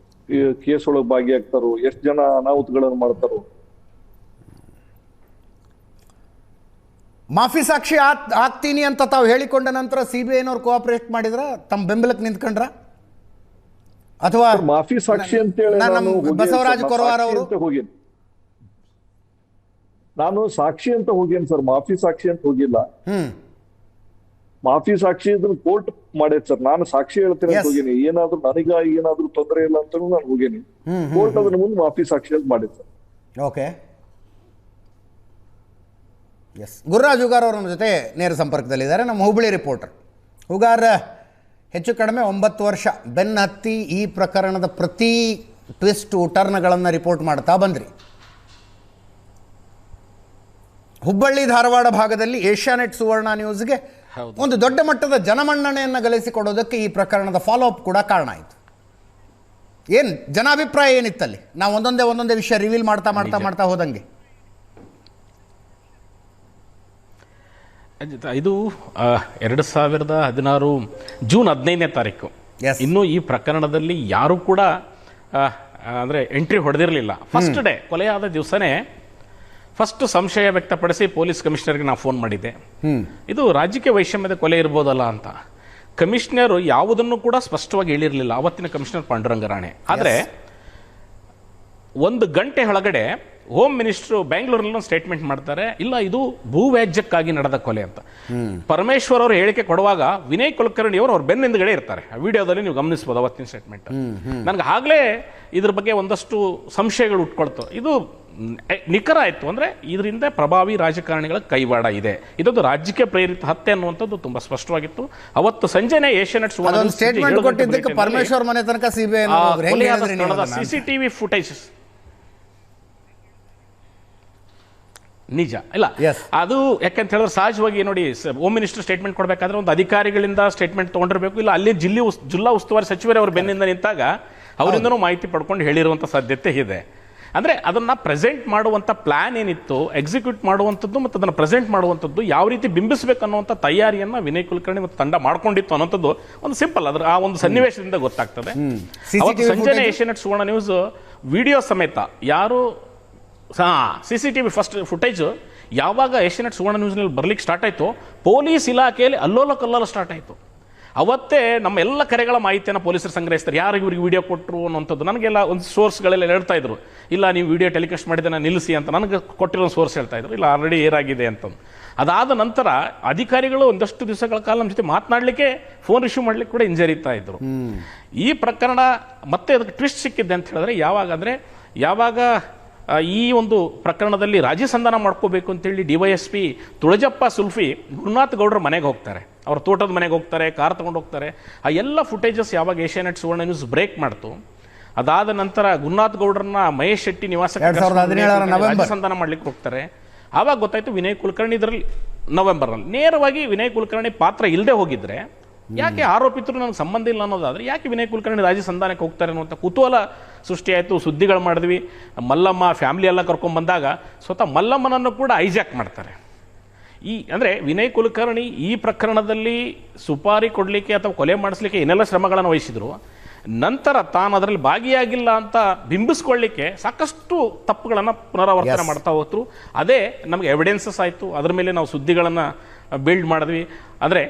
ಕೇಸ್ ಒಳಗೆ ಭಾಗಿಯಾಗ್ತಾರೋ, ಎಷ್ಟು ಜನ ಅನಾಹುತಗಳನ್ನು ಮಾಡ್ತಾರೋ. ಮಾಫಿ ಸಾಕ್ಷಿ ಆಗ್ತೀನಿ ಅಂತ ತಾವು ಹೇಳಿಕೊಂಡ ನಂತರ CBIನವ್ರು ಕೋಆಪರೇಟ್ ಮಾಡಿದ್ರ, ತಮ್ಮ ಬೆಂಬಲಕ್ಕೆ ನಿಂತ್ಕೊಂಡ್ರ? ಅಥವಾ ಮಾಫಿ ಸಾಕ್ಷಿ ಅಂತೇಳಿ ಬಸವರಾಜ ಕೊರವಾರ ಅವರು ಹೋಗೇನಿ, ನಾನು ಸಾಕ್ಷಿ ಅಂತ ಹೋಗೇನಿ ಸರ್, ಮಾಫಿ ಸಾಕ್ಷಿ ಅಂತ ಹೋಗಿಲ್ಲ. ಮಾಫಿ ಸಾಕ್ಷಿ ಇದನ್ನ ಕೋರ್ಟ್ ಮಾಡೈತ್ ಸರ್. ನಾನು ಸಾಕ್ಷಿ ಹೇಳ್ತೇನೆ ಅಂತ ಹೋಗೇನಿ. ಏನಾದ್ರೂ ತೊಂದರೆ ಇಲ್ಲ ಅಂತ ನಾನು ಹೋಗೇನಿ. ಕೋರ್ಟ್ ಅದನ್ನ ಮುಂದೆ ಮಾಫಿ ಸಾಕ್ಷಿ ಅಂತ ಮಾಡೈತ್ ಸರ್. ಓಕೆ, ಗುರುರಾಜ್ ಹುಗಾರ್ ಅವರ ಜೊತೆ ನೇರ ಸಂಪರ್ಕದಲ್ಲಿದ್ದಾರೆ, ನಮ್ಮ ಹುಬ್ಬಳ್ಳಿ ರಿಪೋರ್ಟರ್. ಹುಗಾರ್, ಹೆಚ್ಚು ಕಡಿಮೆ 9 ವರ್ಷ ಬೆನ್ನತ್ತಿ ಈ ಪ್ರಕರಣದ ಪ್ರತಿ ಟ್ವಿಸ್ಟ್ ಟರ್ನ್ಗಳನ್ನು ರಿಪೋರ್ಟ್ ಮಾಡ್ತಾ ಬಂದ್ರಿ. ಹುಬ್ಬಳ್ಳಿ ಧಾರವಾಡ ಭಾಗದಲ್ಲಿ ಏಷ್ಯಾನೆಟ್ ಸುವರ್ಣ ನ್ಯೂಸ್ಗೆ ಒಂದು ದೊಡ್ಡ ಮಟ್ಟದ ಜನಮನ್ನಣೆಯನ್ನು ಗಳಿಸಿಕೊಡೋದಕ್ಕೆ ಈ ಪ್ರಕರಣದ ಫಾಲೋ ಅಪ್ ಕೂಡ ಕಾರಣ ಆಯಿತು. ಏನು ಜನಾಭಿಪ್ರಾಯ ಏನಿತ್ತಲ್ಲಿ? ನಾವು ಒಂದೊಂದೇ ವಿಷಯ ರಿವೀಲ್ ಮಾಡ್ತಾ ಹೋದಂಗೆ. ಇದು 2016 ಜೂನ್ 15ನೇ ತಾರೀಕು. ಇನ್ನೂ ಈ ಪ್ರಕರಣದಲ್ಲಿ ಯಾರೂ ಕೂಡ ಅಂದರೆ ಎಂಟ್ರಿ ಹೊಡೆದಿರಲಿಲ್ಲ. ಫಸ್ಟ್ ಡೇ, ಕೊಲೆಯಾದ ದಿವಸನೇ ಫಸ್ಟ್ ಸಂಶಯ ವ್ಯಕ್ತಪಡಿಸಿ ಪೊಲೀಸ್ ಕಮಿಷನರ್ಗೆ ನಾವು ಫೋನ್ ಮಾಡಿದ್ದೆ. ಇದು ರಾಜಕೀಯ ವೈಷಮ್ಯದ ಕೊಲೆ ಇರ್ಬೋದಲ್ಲ ಅಂತ. ಕಮಿಷನರು ಯಾವುದನ್ನು ಕೂಡ ಸ್ಪಷ್ಟವಾಗಿ ಹೇಳಿರಲಿಲ್ಲ, ಅವತ್ತಿನ ಕಮಿಷನರ್ ಪಾಂಡುರಂಗ ರಾಣೆ. ಆದರೆ 1 ಗಂಟೆ ಒಳಗಡೆ ಹೋಮ್ ಮಿನಿಸ್ಟ್ರು ಬೆಂಗಳೂರಲ್ಲಿ ಸ್ಟೇಟ್ಮೆಂಟ್ ಮಾಡ್ತಾರೆ, ಇಲ್ಲ ಇದು ಭೂವ್ಯಾಜ್ಯಕ್ಕಾಗಿ ನಡೆದ ಕೊಲೆ ಅಂತ. ಪರಮೇಶ್ವರ್ ಅವರು ಹೇಳಿಕೆ ಕೊಡುವಾಗ ವಿನಯ್ ಕುಲಕರ್ಣಿ ಅವರು ಅವ್ರ ಬೆನ್ನಿಂದಗಡೆ ಇರ್ತಾರೆ. ಆ ವಿಡಿಯೋದಲ್ಲಿ ನೀವು ಗಮನಿಸಬಹುದು ಅವತ್ತಿನ ಸ್ಟೇಟ್ಮೆಂಟ್. ನನಗೆ ಆಗಲೇ ಇದ್ರ ಬಗ್ಗೆ ಒಂದಷ್ಟು ಸಂಶಯಗಳು ಉಟ್ಕೊಳ್ತು. ಇದು ನಿಖರ ಆಯಿತು ಅಂದರೆ ಇದರಿಂದ ಪ್ರಭಾವಿ ರಾಜಕಾರಣಿಗಳ ಕೈವಾಡ ಇದೆ, ಇದೊಂದು ರಾಜಕೀಯ ಪ್ರೇರಿತ ಹತ್ಯೆ ಅನ್ನುವಂಥದ್ದು ತುಂಬಾ ಸ್ಪಷ್ಟವಾಗಿತ್ತು. ಅವತ್ತು ಸಂಜೆನೆ ಏಷ್ಯಾನೆಟ್ ಸ್ಟೇಟ್ಮೆಂಟ್ ಕೊಟ್ಟಿದ್ದಕ್ಕೆ ಪರಮೇಶ್ವರ್ ಮನೆ ತನಕ CCTV ಫುಟೇಜ್ ನಿಜ ಇಲ್ಲ. Yes. ಅದು ಯಾಕಂತ ಹೇಳಿದ್ರೆ ಸಹಜವಾಗಿ ನೋಡಿ, ಹೋಮ್ ಮಿನಿಸ್ಟರ್ ಸ್ಟೇಟ್ಮೆಂಟ್ ಕೊಡಬೇಕಾದ್ರೆ ಒಂದು ಅಧಿಕಾರಿಗಳಿಂದ ಸ್ಟೇಟ್ಮೆಂಟ್ ತೊಗೊಂಡಿರ್ಬೇಕು, ಇಲ್ಲ ಅಲ್ಲಿ ಜಿಲ್ಲಾ ಉಸ್ತುವಾರಿ ಸಚಿವರೇ ಅವ್ರ ಬೆನ್ನಿಂದ ನಿಂತಾಗ ಅವರಿಂದನೂ ಮಾಹಿತಿ ಪಡ್ಕೊಂಡು ಹೇಳಿರುವಂಥ ಸಾಧ್ಯತೆ ಇದೆ. ಅಂದರೆ ಅದನ್ನು ಪ್ರೆಸೆಂಟ್ ಮಾಡುವಂಥ ಪ್ಲ್ಯಾನ್ ಏನಿತ್ತು, ಎಕ್ಸಿಕ್ಯೂಟ್ ಮಾಡುವಂಥದ್ದು ಮತ್ತು ಅದನ್ನು ಪ್ರೆಸೆಂಟ್ ಮಾಡುವಂಥದ್ದು ಯಾವ ರೀತಿ ಬಿಂಬಿಸಬೇಕು ಅನ್ನುವಂಥ ತಯಾರಿಯನ್ನು ವಿನಯ್ ಕುಲಕರ್ಣಿ ಮತ್ತು ತಂಡ ಮಾಡ್ಕೊಂಡಿತ್ತು ಅನ್ನೋಂಥದ್ದು ಒಂದು ಸಿಂಪಲ್ ಅದರ ಆ ಒಂದು ಸನ್ನಿವೇಶದಿಂದ ಗೊತ್ತಾಗ್ತದೆ. ಅವತ್ತು ಸಂಜೆನೆ ಏಷ್ಯಾನೆಟ್ ಸುವರ್ಣ ನ್ಯೂಸ್ ವಿಡಿಯೋ ಸಮೇತ ಯಾರು CCTV ಫಸ್ಟ್ ಫುಟೇಜ್ ಯಾವಾಗ ಏಷ್ಯಾನೆಟ್ ಸುವರ್ಣ ನ್ಯೂಸ್ನಲ್ಲಿ ಬರ್ಲಿಕ್ಕೆ ಸ್ಟಾರ್ಟ್ ಆಯಿತು, ಪೊಲೀಸ್ ಇಲಾಖೆಯಲ್ಲಿ ಅಲ್ಲೋಲ ಕಲ್ಲೋಲ ಸ್ಟಾರ್ಟ್ ಆಯಿತು. ಅವತ್ತೇ ನಮ್ಮ ಎಲ್ಲ ಕರೆಗಳ ಮಾಹಿತಿಯನ್ನು ಪೊಲೀಸರು ಸಂಗ್ರಹಿಸ್ತಾರೆ, ಯಾರು ಇವ್ರಿಗೆ ವಿಡಿಯೋ ಕೊಟ್ಟರು ಅನ್ನೋಂಥದ್ದು. ನನಗೆಲ್ಲ ಒಂದು ಸೋರ್ಸ್ಗಳೆಲ್ಲ ಹೇಳ್ತಾ ಇದ್ರು, ಇಲ್ಲ ನೀವು ವಿಡಿಯೋ ಟೆಲಿಕಾಸ್ಟ್ ಮಾಡಿದ್ದನ್ನು ನಿಲ್ಲಿಸಿ ಅಂತ ನನಗೆ ಕೊಟ್ಟಿರೋ ಸೋರ್ಸ್ ಹೇಳ್ತಾ ಇದ್ರು, ಇಲ್ಲ ಆಲ್ರೆಡಿ ಏರಾಗಿದೆ ಅಂತ. ಅದಾದ ನಂತರ ಅಧಿಕಾರಿಗಳು ಒಂದಷ್ಟು ದಿವಸಗಳ ಕಾಲ ನಮ್ಮ ಜೊತೆ ಮಾತನಾಡಲಿಕ್ಕೆ, ಫೋನ್ ರಿಸೀವ್ ಮಾಡಲಿಕ್ಕೆ ಕೂಡ ಹಿಂಜರಿತಾ ಇದ್ರು. ಈ ಪ್ರಕರಣ ಮತ್ತೆ ಅದಕ್ಕೆ ಟ್ವಿಸ್ಟ್ ಸಿಕ್ಕಿದೆ ಅಂತ ಹೇಳಿದ್ರೆ ಯಾವಾಗ ಈ ಒಂದು ಪ್ರಕರಣದಲ್ಲಿ ರಾಜಿ ಸಂಧಾನ ಮಾಡ್ಕೋಬೇಕು ಅಂತೇಳಿ DYSP ತುಳಜಪ್ಪ ಸುಲ್ಫಿ ಗುರುನಾಥ್ ಗೌಡ್ರ ಮನೆಗೆ ಹೋಗ್ತಾರೆ, ಅವ್ರ ತೋಟದ ಮನೆಗೆ ಹೋಗ್ತಾರೆ, ಕಾರ್ ತಗೊಂಡು ಹೋಗ್ತಾರೆ. ಆ ಎಲ್ಲ ಫುಟೇಜಸ್ ಯಾವಾಗ ಏಷ್ಯಾನೆಟ್ ಸುವರ್ಣ ನ್ಯೂಸ್ ಬ್ರೇಕ್ ಮಾಡ್ತು, ಅದಾದ ನಂತರ ಗುರುನಾಥ್ ಗೌಡ್ರನ್ನ ಮಹೇಶ್ ಶೆಟ್ಟಿ ನಿವಾಸಕ್ಕೆ ರಾಜಿ ಸಂಧಾನ ಮಾಡ್ಲಿಕ್ಕೆ ಹೋಗ್ತಾರೆ. ಆವಾಗ ಗೊತ್ತಾಯ್ತು ವಿನಯ್ ಕುಲಕರ್ಣಿ ಇದರಲ್ಲಿ ನವೆಂಬರ್ನಲ್ಲಿ ನೇರವಾಗಿ ವಿನಯ್ ಕುಲಕರ್ಣಿ ಪಾತ್ರ ಇಲ್ಲದೆ ಹೋಗಿದ್ರೆ, ಯಾಕೆ ಆರೋಪಿತರು ನನಗೆ ಸಂಬಂಧ ಇಲ್ಲ ಅನ್ನೋದಾದ್ರೆ ಯಾಕೆ ವಿನಯ್ ಕುಲಕರ್ಣಿ ರಾಜಿ ಸಂಧಾನಕ್ಕೆ ಹೋಗ್ತಾರೆ ಅನ್ನುವಂಥ ಕುತೂಹಲ ಸೃಷ್ಟಿಯಾಯಿತು. ಸುದ್ದಿಗಳು ಮಾಡಿದ್ವಿ. ಮಲ್ಲಮ್ಮ ಫ್ಯಾಮಿಲಿ ಎಲ್ಲ ಕರ್ಕೊಂಡ್ಬಂದಾಗ ಸ್ವತಃ ಮಲ್ಲಮ್ಮನನ್ನು ಕೂಡ ಹೈಜಾಕ್ ಮಾಡ್ತಾರೆ. ಅಂದರೆ ವಿನಯ್ ಕುಲಕರ್ಣಿ ಈ ಪ್ರಕರಣದಲ್ಲಿ ಸುಪಾರಿ ಕೊಡಲಿಕ್ಕೆ ಅಥವಾ ಕೊಲೆ ಮಾಡಿಸ್ಲಿಕ್ಕೆ ಏನೆಲ್ಲ ಶ್ರಮಗಳನ್ನು ವಹಿಸಿದ್ರು, ನಂತರ ತಾನು ಅದರಲ್ಲಿ ಭಾಗಿಯಾಗಿಲ್ಲ ಅಂತ ಬಿಂಬಿಸ್ಕೊಳ್ಳಿಕ್ಕೆ ಸಾಕಷ್ಟು ತಪ್ಪುಗಳನ್ನು ಪುನರಾವರ್ತನೆ ಮಾಡ್ತಾ ಹೋದ್ರು. ಅದೇ ನಮಗೆ ಎವಿಡೆನ್ಸಸ್ ಆಯಿತು. ಅದರ ಮೇಲೆ ನಾವು ಸುದ್ದಿಗಳನ್ನು ಬಿಲ್ಡ್ ಮಾಡಿದ್ವಿ. ಅಂದರೆ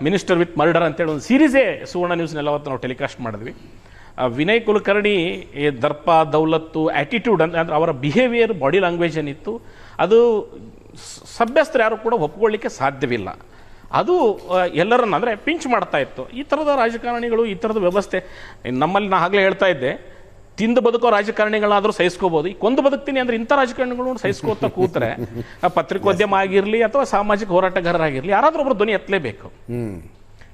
ಮಿನಿಸ್ಟರ್ ವಿತ್ ಮರ್ಡರ್ ಅಂತೇಳಿ ಒಂದು ಸೀರೀಸೇ ಸುವರ್ಣ ನ್ಯೂಸ್ನೆಲ್ಲ ಅವತ್ತು ನಾವು ಟೆಲಿಕಾಸ್ಟ್ ಮಾಡಿದ್ವಿ. ವಿನಯ್ ಕುಲಕರ್ಣಿ ದರ್ಪ ದೌಲತ್ತು ಆ್ಯಟಿಟ್ಯೂಡ್ ಅಂದರೆ ಅವರ ಬಿಹೇವಿಯರ್, ಬಾಡಿ ಲ್ಯಾಂಗ್ವೇಜ್ ಏನಿತ್ತು, ಅದು ಸಭ್ಯಸ್ಥರು ಯಾರು ಕೂಡ ಒಪ್ಕೊಳ್ಳಿಕ್ಕೆ ಸಾಧ್ಯವಿಲ್ಲ. ಅದು ಎಲ್ಲರನ್ನ ಅಂದರೆ ಪಿಂಚ್ ಮಾಡ್ತಾ ಇತ್ತು. ಈ ಥರದ ರಾಜಕಾರಣಿಗಳು, ಈ ಥರದ ವ್ಯವಸ್ಥೆ ನಮ್ಮಲ್ಲಿ ನಾ ಆಗಲೇ ಹೇಳ್ತಾ ಇದ್ದೆ, ತಿಂದು ಬದುಕೋ ರಾಜಕಾರಣಿಗಳಾದರೂ ಸಹಿಸ್ಕೋಬೋದು. ಈ ಕೊಂದು ಬದುಕ್ತೀನಿ ಅಂದರೆ ಇಂಥ ರಾಜಕಾರಣಿಗಳು ಸಹಿಸ್ಕೋತಾ ಕೂತ್ರೆ ಪತ್ರಿಕೋದ್ಯಮ ಆಗಿರಲಿ ಅಥವಾ ಸಾಮಾಜಿಕ ಹೋರಾಟಗಾರರಾಗಿರಲಿ ಯಾರಾದರೂ ಒಬ್ಬರು ಧ್ವನಿ ಎತ್ತಲೇಬೇಕು.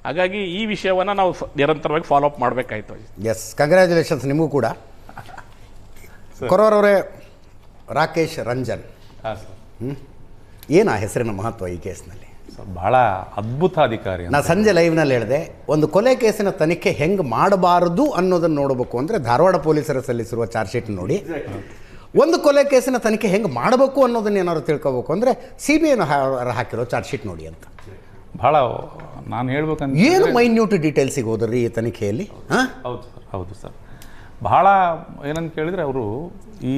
ಹಾಗಾಗಿ ಈ ವಿಷಯವನ್ನು ನಾವು ನಿರಂತರವಾಗಿ ಫಾಲೋ ಅಪ್ ಮಾಡಬೇಕಾಯ್ತು. ಎಸ್, ಕಂಗ್ರ್ಯಾಚುಲೇಷನ್ಸ್ ನಿಮಗೂ ಕೂಡ. ಕೊರೋರವರೇ, ರಾಕೇಶ್ ರಂಜನ್ ಏನು ಆ ಹೆಸರಿನ ಮಹತ್ವ ಈ ಕೇಸ್ನಲ್ಲಿ? ಬಹಳ ಅದ್ಭುತ ಅಧಿಕಾರಿ. ನಾ ಸಂಜೆ ಲೈವ್ನಲ್ಲಿ ಹೇಳಿದೆ, ಒಂದು ಕೊಲೆ ಕೇಸಿನ ತನಿಖೆ ಹೆಂಗೆ ಮಾಡಬಾರದು ಅನ್ನೋದನ್ನು ನೋಡಬೇಕು ಅಂದರೆ ಧಾರವಾಡ ಪೊಲೀಸರು ಸಲ್ಲಿಸಿರುವ ಚಾರ್ಜ್ ಶೀಟ್ ನೋಡಿ. ಒಂದು ಕೊಲೆ ಕೇಸಿನ ತನಿಖೆ ಹೆಂಗೆ ಮಾಡಬೇಕು ಅನ್ನೋದನ್ನ ಏನಾದ್ರು ತಿಳ್ಕೋಬೇಕು ಅಂದರೆ CBI ಹಾಕಿರೋ ಚಾರ್ಜ್ ಶೀಟ್ ನೋಡಿ ಅಂತ. ಬಹಳ ನಾನು ಹೇಳ್ಬೇಕಂತ ಏನು ಮೈನ್ಯೂಟ್ ಡೀಟೇಲ್ಸಿಗೆ ಹೋದ್ರಿ ಈ ತನಿಖೆಯಲ್ಲಿ? ಹೌದು ಸರ್, ಹೌದು ಸರ್. ಬಹಳ ಏನಂತ ಕೇಳಿದರೆ, ಅವರು ಈ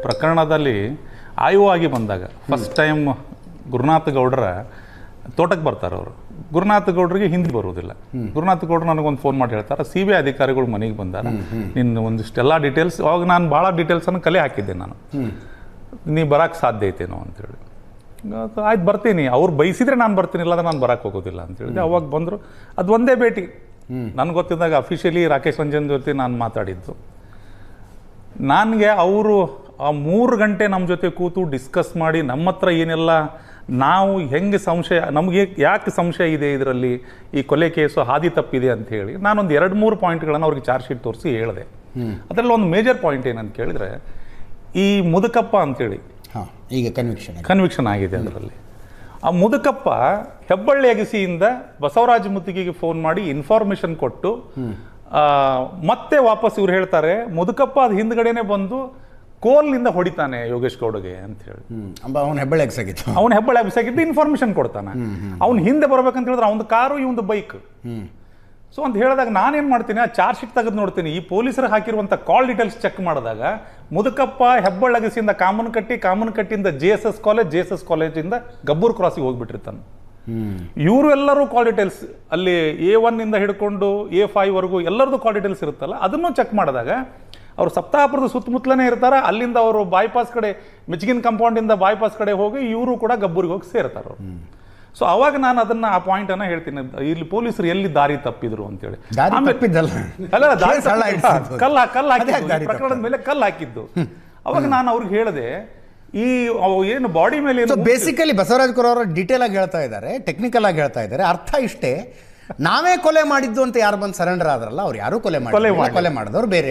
ಪ್ರಕರಣದಲ್ಲಿ ಆಯುವಾಗಿ ಬಂದಾಗ ಫಸ್ಟ್ ಟೈಮ್ ಗುರುನಾಥ್ ಗೌಡರ ತೋಟಕ್ಕೆ ಬರ್ತಾರೆ. ಅವರು ಗುರುನಾಥ್ ಗೌಡ್ರಿಗೆ ಹಿಂದಿ ಬರುವುದಿಲ್ಲ. ಗುರುನಾಥ್ ಗೌಡ್ರು ನನಗೊಂದು ಫೋನ್ ಮಾಡಿ ಹೇಳ್ತಾರೆ, CBI ಅಧಿಕಾರಿಗಳು ಮನೆಗೆ ಬಂದಾರ, ನಿನ್ನ ಒಂದಿಷ್ಟೆಲ್ಲ ಡೀಟೇಲ್ಸ್. ಅವಾಗ ನಾನು ಭಾಳ ಡೀಟೇಲ್ಸನ್ನು ಕಲೆ ಹಾಕಿದ್ದೆ. ನಾನು ನೀ ಬರೋಕ್ಕೆ ಸಾಧ್ಯ ಐತೇನೋ ಅಂತೇಳಿ, ಆಯ್ತು ಬರ್ತೀನಿ, ಅವ್ರು ಬಯಸಿದ್ರೆ ನಾನು ಬರ್ತೀನಿ, ಇಲ್ಲಾಂದ್ರೆ ನಾನು ಬರೋಕ್ಕೆ ಹೋಗೋದಿಲ್ಲ ಅಂತೇಳಿದೆ. ಅವಾಗ ಬಂದರು. ಅದು ಒಂದೇ ಭೇಟಿ ನನಗೆ ಗೊತ್ತಿದ್ದಾಗ ಅಫಿಷಿಯಲಿ ರಾಕೇಶ್ ರಂಜನ್ ಜೊತೆ ನಾನು ಮಾತಾಡಿದ್ದು. ನನಗೆ ಅವರು ಆ 3 ಗಂಟೆ ನಮ್ಮ ಜೊತೆ ಕೂತು ಡಿಸ್ಕಸ್ ಮಾಡಿ ನಮ್ಮ ಹತ್ರ ಏನೆಲ್ಲ ನಾವು ಹೆಂಗೆ ಸಂಶಯ, ನಮಗೆ ಯಾಕೆ ಸಂಶಯ ಇದೆ ಇದರಲ್ಲಿ, ಈ ಕೊಲೆ ಕೇಸು ಹಾದಿ ತಪ್ಪಿದೆ ಅಂತ ಹೇಳಿ ನಾನೊಂದು 2-3 ಪಾಯಿಂಟ್ಗಳನ್ನು ಅವ್ರಿಗೆ ಚಾರ್ಜ್ ಶೀಟ್ ತೋರಿಸಿ ಹೇಳಿದೆ. ಅದರಲ್ಲಿ ಒಂದು ಮೇಜರ್ ಪಾಯಿಂಟ್ ಏನಂತ ಕೇಳಿದರೆ, ಈ ಮುದುಕಪ್ಪ ಅಂತೇಳಿ ಈಗ ಕನ್ವಿಕ್ಷನ್ ಆಗಿದೆ. ಅದರಲ್ಲಿ ಆ ಮುದುಕಪ್ಪ ಹೆಬ್ಬಳ್ಳಿ ಅಗಸಿಯಿಂದ ಬಸವರಾಜ ಮುತ್ತಿಗೆಗೆ ಫೋನ್ ಮಾಡಿ ಇನ್ಫಾರ್ಮೇಶನ್ ಕೊಟ್ಟು ಮತ್ತೆ ವಾಪಸ್ ಇವ್ರು ಹೇಳ್ತಾರೆ, ಮುದುಕಪ್ಪ ಅದು ಹಿಂದ್ಗಡೆನೆ ಬಂದು ಕೋಲ್ನಿಂದ ಹೊಡಿತಾನೆ ಯೋಗೇಶ್ ಗೌಡಗೆ ಅಂತ ಹೇಳಿ. ಅವನು ಹೆಬ್ಬಳ್ಳಿ ಎಬ್ಸಾಗಿದ್ದು ಇನ್ಫಾರ್ಮೇಶನ್ ಕೊಡ್ತಾನೆ. ಅವ್ನು ಹಿಂದೆ ಬರ್ಬೇಕಂತ ಹೇಳಿದ್ರೆ ಅವನ ಕಾರು, ಇವೊಂದು ಬೈಕ್. ಸೊ ಅಂತ ಹೇಳಿದಾಗ ನಾನೇನು ಮಾಡ್ತೀನಿ, ಆ ಚಾರ್ಜ್ ಶೀಟ್ ತೆಗೆದು ನೋಡ್ತೀನಿ. ಈ ಪೊಲೀಸರು ಹಾಕಿರುವಂಥ ಕಾಲ್ ಡೀಟೇಲ್ಸ್ ಚೆಕ್ ಮಾಡಿದಾಗ ಮುದುಕಪ್ಪ ಹೆಬ್ಬಳ್ಳಗಸಿಯಿಂದ ಕಾಮನಕಟ್ಟಿಯಿಂದ JSS ಕಾಲೇಜಿಂದ ಗಬ್ಬೂರ್ ಕ್ರಾಸಿಗೆ ಹೋಗ್ಬಿಟ್ಟಿರ್ತಾನೆ. ಇವರು ಎಲ್ಲರೂ ಕಾಲ್ ಡೀಟೇಲ್ಸ್ ಅಲ್ಲಿ A1 ಇಂದ ಹಿಡ್ಕೊಂಡು A5 ವರೆಗೂ ಎಲ್ಲರದ್ದು ಕಾಲ್ ಡೀಟೇಲ್ಸ್ ಇರುತ್ತಲ್ಲ, ಅದನ್ನು ಚೆಕ್ ಮಾಡಿದಾಗ ಅವರು ಸಪ್ತಾಹಪುರದ ಸುತ್ತಮುತ್ತಲೇ ಇರ್ತಾರೆ. ಅಲ್ಲಿಂದ ಅವರು ಬೈಪಾಸ್ ಕಡೆ, ಮಿಚಿಗಿನ್ ಕಾಂಪೌಂಡಿಂದ ಬೈಪಾಸ್ ಕಡೆ ಹೋಗಿ ಇವರು ಕೂಡ ಗಬ್ಬೂರಿಗೆ ಹೋಗಿ ಸೇರ್ತಾರೆ ಅವರು. ಸೊ ಅವಾಗ ನಾನು ಅದನ್ನ ಆ ಪಾಯಿಂಟ್ ಅನ್ನ ಹೇಳ್ತೀನಿ, ಇಲ್ಲಿ ಪೊಲೀಸರು ಎಲ್ಲಿ ದಾರಿ ತಪ್ಪಿದ್ರು ಅಂತೇಳಿ. ಪ್ರಕರಣದ ಮೇಲೆ ಕಲ್ಲು ಹಾಕಿದ್ದು. ಅವಾಗ ನಾನು ಅವ್ರಿಗೆ ಹೇಳಿದೆ, ಈ ಏನು ಬಾಡಿ ಮೇಲೆ ಬೇಸಿಕಲಿ ಬಸವರಾಜ್ ಕೊರವರು ಡೀಟೇಲ್ ಆಗಿ ಹೇಳ್ತಾ ಇದ್ದಾರೆ, ಟೆಕ್ನಿಕಲ್ ಆಗಿ ಹೇಳ್ತಾ ಇದ್ದಾರೆ. ಅರ್ಥ ಇಷ್ಟೇ, ನಾವೇ ಕೊಲೆ ಮಾಡಿದ್ದು ಅಂತ ಯಾರು ಬಂದು ಸರೆಂಡರ್ ಆದ್ರಲ್ಲ, ಅವ್ರು ಯಾರು ಕೊಲೆ ಮಾಡಿದವರು ಬೇರೆ.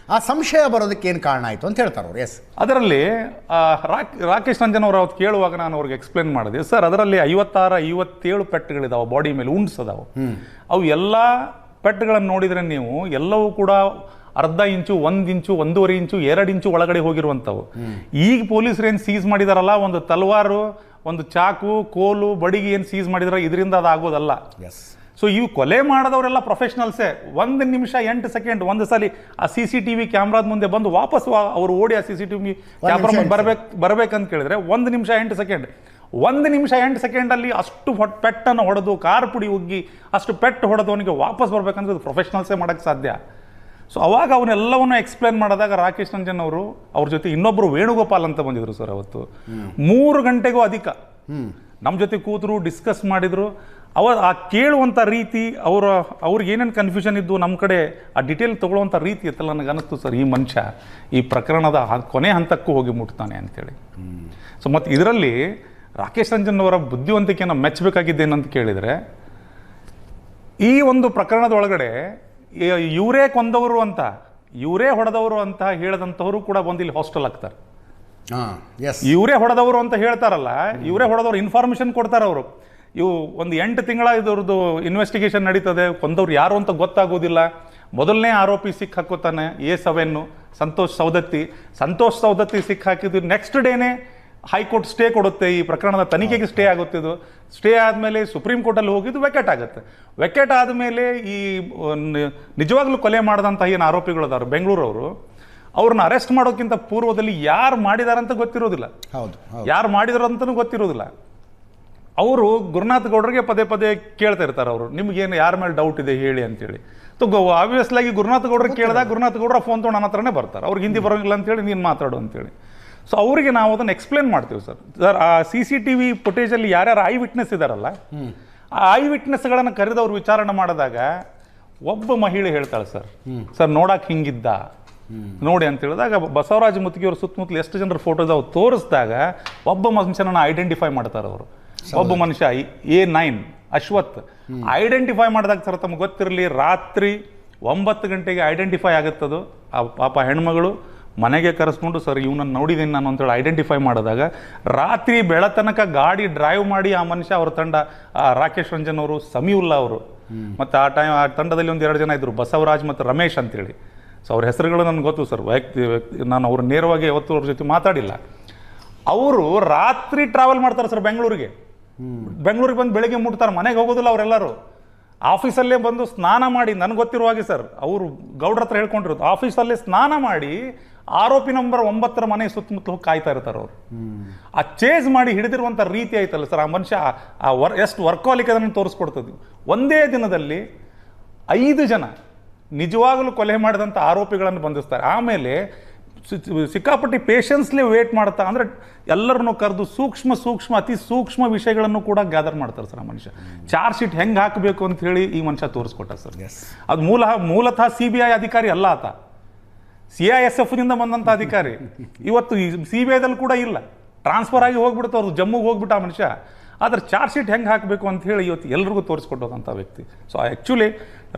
ಆ ಸಂಶಯ ಬರೋದಕ್ಕೆ ಏನು ಕಾರಣ ಆಯಿತು ಅಂತ ಹೇಳ್ತಾರೆ ಅವ್ರು. ಎಸ್, ಅದರಲ್ಲಿ ರಾಕೇಶ್ ರಂಜನ್ ಅವರು ಅವತ್ತು ಕೇಳುವಾಗ ನಾನು ಅವ್ರಿಗೆ ಎಕ್ಸ್ಪ್ಲೇನ್ ಮಾಡಿದೆ, ಸರ್ ಅದರಲ್ಲಿ 57 ಪೆಟ್ಟುಗಳಿದಾವೆ, ಬಾಡಿ ಮೇಲೆ ಉಂಡ್ಸ್ ಅದಾವೆ. ಅವು ಎಲ್ಲ ಪೆಟ್ಟುಗಳನ್ನು ನೋಡಿದರೆ ನೀವು ಎಲ್ಲವೂ ಕೂಡ ಅರ್ಧ ಇಂಚು, 1 ಇಂಚು, 1.5 ಇಂಚು, 2 ಇಂಚು ಒಳಗಡೆ ಹೋಗಿರುವಂಥವು. ಈಗ ಪೊಲೀಸರು ಏನು ಸೀಸ್ ಮಾಡಿದಾರಲ್ಲ, ಒಂದು ತಲವಾರು, ಒಂದು ಚಾಕು, ಕೋಲು, ಬಡಿಗೆ ಏನು ಸೀಸ್ ಮಾಡಿದಾರೆ, ಇದರಿಂದ ಅದು ಆಗೋದಲ್ಲ. ಎಸ್. ಸೊ ಇವು ಕೊಲೆ ಮಾಡಿದವರೆಲ್ಲ ಪ್ರೊಫೆಷನಲ್ಸೇ. 1 ನಿಮಿಷ 8 ಸೆಕೆಂಡ್ ಒಂದು ಸಲ ಆ CCTV ಕ್ಯಾಮ್ರಾದ ಮುಂದೆ ಬಂದು ವಾಪಸ್ ಅವರು ಓಡಿ ಆ CCTV ಕ್ಯಾಮ್ರಾ ಬರ್ಬೇಕಂತ ಕೇಳಿದ್ರೆ 1 ನಿಮಿಷ 8 ಸೆಕೆಂಡ್. 1 ನಿಮಿಷ 8 ಸೆಕೆಂಡಲ್ಲಿ ಅಷ್ಟು ಪೆಟ್ಟನ್ನು ಹೊಡೆದು, ಕಾರ್ ಪುಡಿ ಉಗ್ಗಿ ಅಷ್ಟು ಪೆಟ್ಟು ಹೊಡೆದವನಿಗೆ ವಾಪಸ್ ಬರ್ಬೇಕಂದ್ರೆ ಅದು ಪ್ರೊಫೆಷನಲ್ಸೇ ಮಾಡೋಕ್ಕೆ ಸಾಧ್ಯ. ಸೊ ಅವಾಗ ಅವನ್ನೆಲ್ಲವನ್ನು ಎಕ್ಸ್ಪ್ಲೇನ್ ಮಾಡಿದಾಗ ರಾಕೇಶ್ ರಂಜನ್ ಅವರು ಅವ್ರ ಜೊತೆ ಇನ್ನೊಬ್ಬರು ವೇಣುಗೋಪಾಲ್ ಅಂತ ಬಂದಿದ್ರು ಸರ್. ಅವತ್ತು 3 ಗಂಟೆಗೂ ಅಧಿಕ ನಮ್ಮ ಜೊತೆ ಕೂತರು, ಡಿಸ್ಕಸ್ ಮಾಡಿದರು. ಆ ಕೇಳುವಂಥ ರೀತಿ, ಅವ್ರಿಗೆ ಏನೇನು ಕನ್ಫ್ಯೂಷನ್ ಇದ್ದು ನಮ್ಮ ಕಡೆ ಆ ಡಿಟೇಲ್ ತೊಗೊಳ್ಳುವಂಥ ರೀತಿ ಇತ್ತಲ್ಲ, ನನಗೆ ಅನ್ನಿಸ್ತು ಸರ್ ಈ ಮನುಷ್ಯ ಈ ಪ್ರಕರಣದ ಕೊನೆ ಹಂತಕ್ಕೂ ಹೋಗಿ ಮುಟ್ತಾನೆ ಅಂತೇಳಿ. ಸೊ ಮತ್ತು ಇದರಲ್ಲಿ ರಾಕೇಶ್ ರಂಜನ್ ಅವರ ಬುದ್ಧಿವಂತಿಕೆಯನ್ನು ಮೆಚ್ಚಬೇಕಾಗಿದ್ದೇನಂತ ಕೇಳಿದರೆ, ಈ ಒಂದು ಪ್ರಕರಣದ ಒಳಗಡೆ ಇವರೇ ಕೊಂದವರು ಅಂತ, ಇವರೇ ಹೊಡೆದವರು ಅಂತ ಹೇಳಿದಂಥವರು ಕೂಡ ಬಂದು ಇಲ್ಲಿ ಹಾಸ್ಟೆಲ್ ಆಗ್ತಾರೆ. ಇವರೇ ಹೊಡೆದವರು ಅಂತ ಹೇಳ್ತಾರಲ್ಲ, ಇವರೇ ಹೊಡೆದವರು ಇನ್ಫಾರ್ಮೇಷನ್ ಕೊಡ್ತಾರೆ ಅವರು. ಇವು ಒಂದು 8 ತಿಂಗಳ ಇದ್ರದ್ದು ಇನ್ವೆಸ್ಟಿಗೇಷನ್ ನಡೀತದೆ, ಕೊಂದವ್ರು ಯಾರು ಅಂತ ಗೊತ್ತಾಗೋದಿಲ್ಲ. ಮೊದಲನೇ ಆರೋಪಿ ಸಿಕ್ಕ ಹಾಕೋತಾನೆ A7 ಸಂತೋಷ್ ಸೌದತ್ತಿ ಸಿಕ್ಕ ಹಾಕಿದ್ದು ನೆಕ್ಸ್ಟ್ ಡೇನೇ ಹೈಕೋರ್ಟ್ ಸ್ಟೇ ಕೊಡುತ್ತೆ. ಈ ಪ್ರಕರಣದ ತನಿಖೆಗೆ ಸ್ಟೇ ಆಗುತ್ತೆ. ಇದು ಸ್ಟೇ ಆದಮೇಲೆ ಸುಪ್ರೀಂ ಕೋರ್ಟಲ್ಲಿ ಹೋಗಿದ್ದು ವೆಕೆಟ್ ಆಗುತ್ತೆ. ವೆಕೆಟ್ ಆದಮೇಲೆ ಈ ನಿಜವಾಗ್ಲೂ ಕೊಲೆ ಮಾಡಿದಂಥ ಏನು ಆರೋಪಿಗಳಿದಾರೆ ಬೆಂಗಳೂರವರು, ಅವ್ರನ್ನ ಅರೆಸ್ಟ್ ಮಾಡೋಕ್ಕಿಂತ ಪೂರ್ವದಲ್ಲಿ ಯಾರು ಮಾಡಿದಾರಂತ ಗೊತ್ತಿರೋದಿಲ್ಲ. ಹೌದು, ಯಾರು ಮಾಡಿದಾರ ಅಂತಲೂ ಗೊತ್ತಿರೋದಿಲ್ಲ. ಅವರು ಗುರುನಾಥ್ ಗೌಡ್ರಿಗೆ ಪದೇ ಕೇಳ್ತಾ ಇರ್ತಾರೆ, ಅವರು ನಿಮ್ಗೇನು ಯಾರ ಮೇಲೆ ಡೌಟ್ ಇದೆ ಹೇಳಿ ಅಂತೇಳಿ. ಆಬ್ವಿಯಸ್ಲಿ ಆಗಿ ಗುರುನಾಥ್ ಗೌಡ್ರಿಗೆ ಕೇಳಿದಾಗ ಗುರುನಾಥ್ ಗೌಡ್ರ ಫೋನ್ ತೊಗೊಂಡು ನನ್ನ ಹತ್ರನೇ ಬರ್ತಾರೆ. ಅವ್ರಿಗೆ ಹಿಂದಿ ಬರೋಂಗಿಲ್ಲ ಅಂತೇಳಿ ನೀನು ಮಾತಾಡು ಅಂತೇಳಿ. ಸೊ ಅವರಿಗೆ ನಾವು ಅದನ್ನು ಎಕ್ಸ್ಪ್ಲೇನ್ ಮಾಡ್ತೀವಿ ಸರ್. ಆ CCTV ಫುಟೇಜಲ್ಲಿ ಯಾರ್ಯಾರು ಐ ವಿಟ್ನೆಸ್ ಇದ್ದಾರಲ್ಲ, ಆ ಐ ವಿಟ್ನೆಸ್ಗಳನ್ನು ಕರೆದವ್ರು ವಿಚಾರಣೆ ಮಾಡಿದಾಗ ಒಬ್ಬ ಮಹಿಳೆ ಹೇಳ್ತಾಳೆ, ಸರ್ ನೋಡಕ್ಕೆ ಹಿಂಗಿದ್ದ ನೋಡಿ ಅಂತ ಹೇಳಿದಾಗ ಬಸವರಾಜ ಮುತ್ತಿಗೆಯವ್ರ ಸುತ್ತಮುತ್ತಲು ಎಷ್ಟು ಜನರ ಫೋಟೋಸ್ ಅವ್ರು ತೋರಿಸಿದಾಗ ಒಬ್ಬ ಮನುಷ್ಯನನ್ನು ಐಡೆಂಟಿಫೈ ಮಾಡ್ತಾರೆ ಅವರು. ಒಬ್ಬ ಮನುಷ್ಯ A9 ಅಶ್ವಥ್ ಐಡೆಂಟಿಫೈ ಮಾಡಿದಾಗ ಸರ್ ತಮಗೆ ಗೊತ್ತಿರಲಿ, ರಾತ್ರಿ 9 ಗಂಟೆಗೆ ಐಡೆಂಟಿಫೈ ಆಗುತ್ತದು. ಆ ಪಾಪ ಹೆಣ್ಮಗಳು ಮನೆಗೆ ಕರೆಸ್ಕೊಂಡು ಸರ್ ಇವನನ್ನು ನೋಡಿದ್ದೀನಿ ನಾನು ಅಂತೇಳಿ ಐಡೆಂಟಿಫೈ ಮಾಡಿದಾಗ ರಾತ್ರಿ ಬೆಳತನಕ ಗಾಡಿ ಡ್ರೈವ್ ಮಾಡಿ ಆ ಮನುಷ್ಯ ಅವ್ರ ತಂಡ, ರಾಕೇಶ್ ರಂಜನ್ ಅವರು, ಸಮೀವುಲ್ಲಾ ಅವರು, ಮತ್ತು ಆ ತಂಡದಲ್ಲಿ 1-2 ಜನ ಇದ್ದರು, ಬಸವರಾಜ್ ಮತ್ತು ರಮೇಶ್ ಅಂತೇಳಿ. ಸೊ ಅವ್ರ ಹೆಸರುಗಳು ನನಗೆ ಗೊತ್ತು ಸರ್, ನಾನು ಅವ್ರು ನೇರವಾಗಿ ಯಾವತ್ತೂ ಅವ್ರ ಜೊತೆ ಮಾತಾಡಿಲ್ಲ. ಅವರು ರಾತ್ರಿ ಟ್ರಾವೆಲ್ ಮಾಡ್ತಾರೆ ಸರ್ ಬೆಂಗಳೂರಿಗೆ ಬಂದು ಬೆಳಗ್ಗೆ ಮುಟ್ತಾರೆ, ಮನೆಗೆ ಹೋಗೋದಿಲ್ಲ ಅವರೆಲ್ಲರೂ. ಆಫೀಸಲ್ಲೇ ಬಂದು ಸ್ನಾನ ಮಾಡಿ, ನನಗೆ ಗೊತ್ತಿರುವ ಹಾಗೆ ಸರ್, ಅವರು ಗೌಡ್ರ ಹತ್ರ ಹೇಳ್ಕೊಂಡಿರೋದು, ಆಫೀಸಲ್ಲೇ ಸ್ನಾನ ಮಾಡಿ ಆರೋಪಿ ನಂಬರ್ 9 ಮನೆ ಸುತ್ತಮುತ್ತಲು ಹೋಗಿ ಕಾಯ್ತಾ ಇರ್ತಾರೆ ಅವರು. ಆ ಚೇಸ್ ಮಾಡಿ ಹಿಡಿದಿರುವಂಥ ರೀತಿ ಆಯ್ತಲ್ಲ ಸರ್, ಆ ಮನುಷ್ಯ ಎಷ್ಟು ವರ್ಕಾಲಿಕ್ ಅದನ್ನು ತೋರಿಸ್ಕೊಡ್ತದೆ. ಒಂದೇ ದಿನದಲ್ಲಿ 5 ಜನ ನಿಜವಾಗಲೂ ಕೊಲೆ ಮಾಡಿದಂಥ ಆರೋಪಿಗಳನ್ನು ಬಂಧಿಸ್ತಾರೆ. ಆಮೇಲೆ ಸಿಕ್ಕಾಪಟ್ಟಿ ಪೇಷನ್ಸ್ಲಿ ವೇಟ್ ಮಾಡ್ತಾ, ಅಂದರೆ ಎಲ್ಲರನ್ನು ಕರೆದು ಅತಿ ಸೂಕ್ಷ್ಮ ವಿಷಯಗಳನ್ನು ಕೂಡ ಗ್ಯಾದರ್ ಮಾಡ್ತಾರೆ ಸರ್ ಆ ಮನುಷ್ಯ. ಚಾರ್ಜ್ ಶೀಟ್ ಹೆಂಗೆ ಹಾಕಬೇಕು ಅಂತ ಹೇಳಿ ಈ ಮನುಷ್ಯ ತೋರಿಸ್ಕೊಟ್ಟ ಸರ್. ಅದು ಮೂಲತಃ CBI ಅಧಿಕಾರಿ ಅಲ್ಲ, ಆತ CISFನಿಂದ ಬಂದಂಥ ಅಧಿಕಾರಿ. ಇವತ್ತು ಈ CBIದಲ್ಲಿ ಕೂಡ ಇಲ್ಲ, ಟ್ರಾನ್ಸ್ಫರ್ ಆಗಿ ಹೋಗ್ಬಿಡ್ತು, ಅವ್ರು ಜಮ್ಮುಗೆ ಹೋಗ್ಬಿಟ್ಟು ಆ ಮನುಷ್ಯ. ಆದರೆ ಚಾರ್ಜ್ ಶೀಟ್ ಹೆಂಗೆ ಹಾಕಬೇಕು ಅಂತ ಹೇಳಿ ಇವತ್ತು ಎಲ್ರಿಗೂ ತೋರಿಸ್ಕೊಟ್ಟೋದಂಥ ವ್ಯಕ್ತಿ. ಸೊ ಆ್ಯಕ್ಚುಲಿ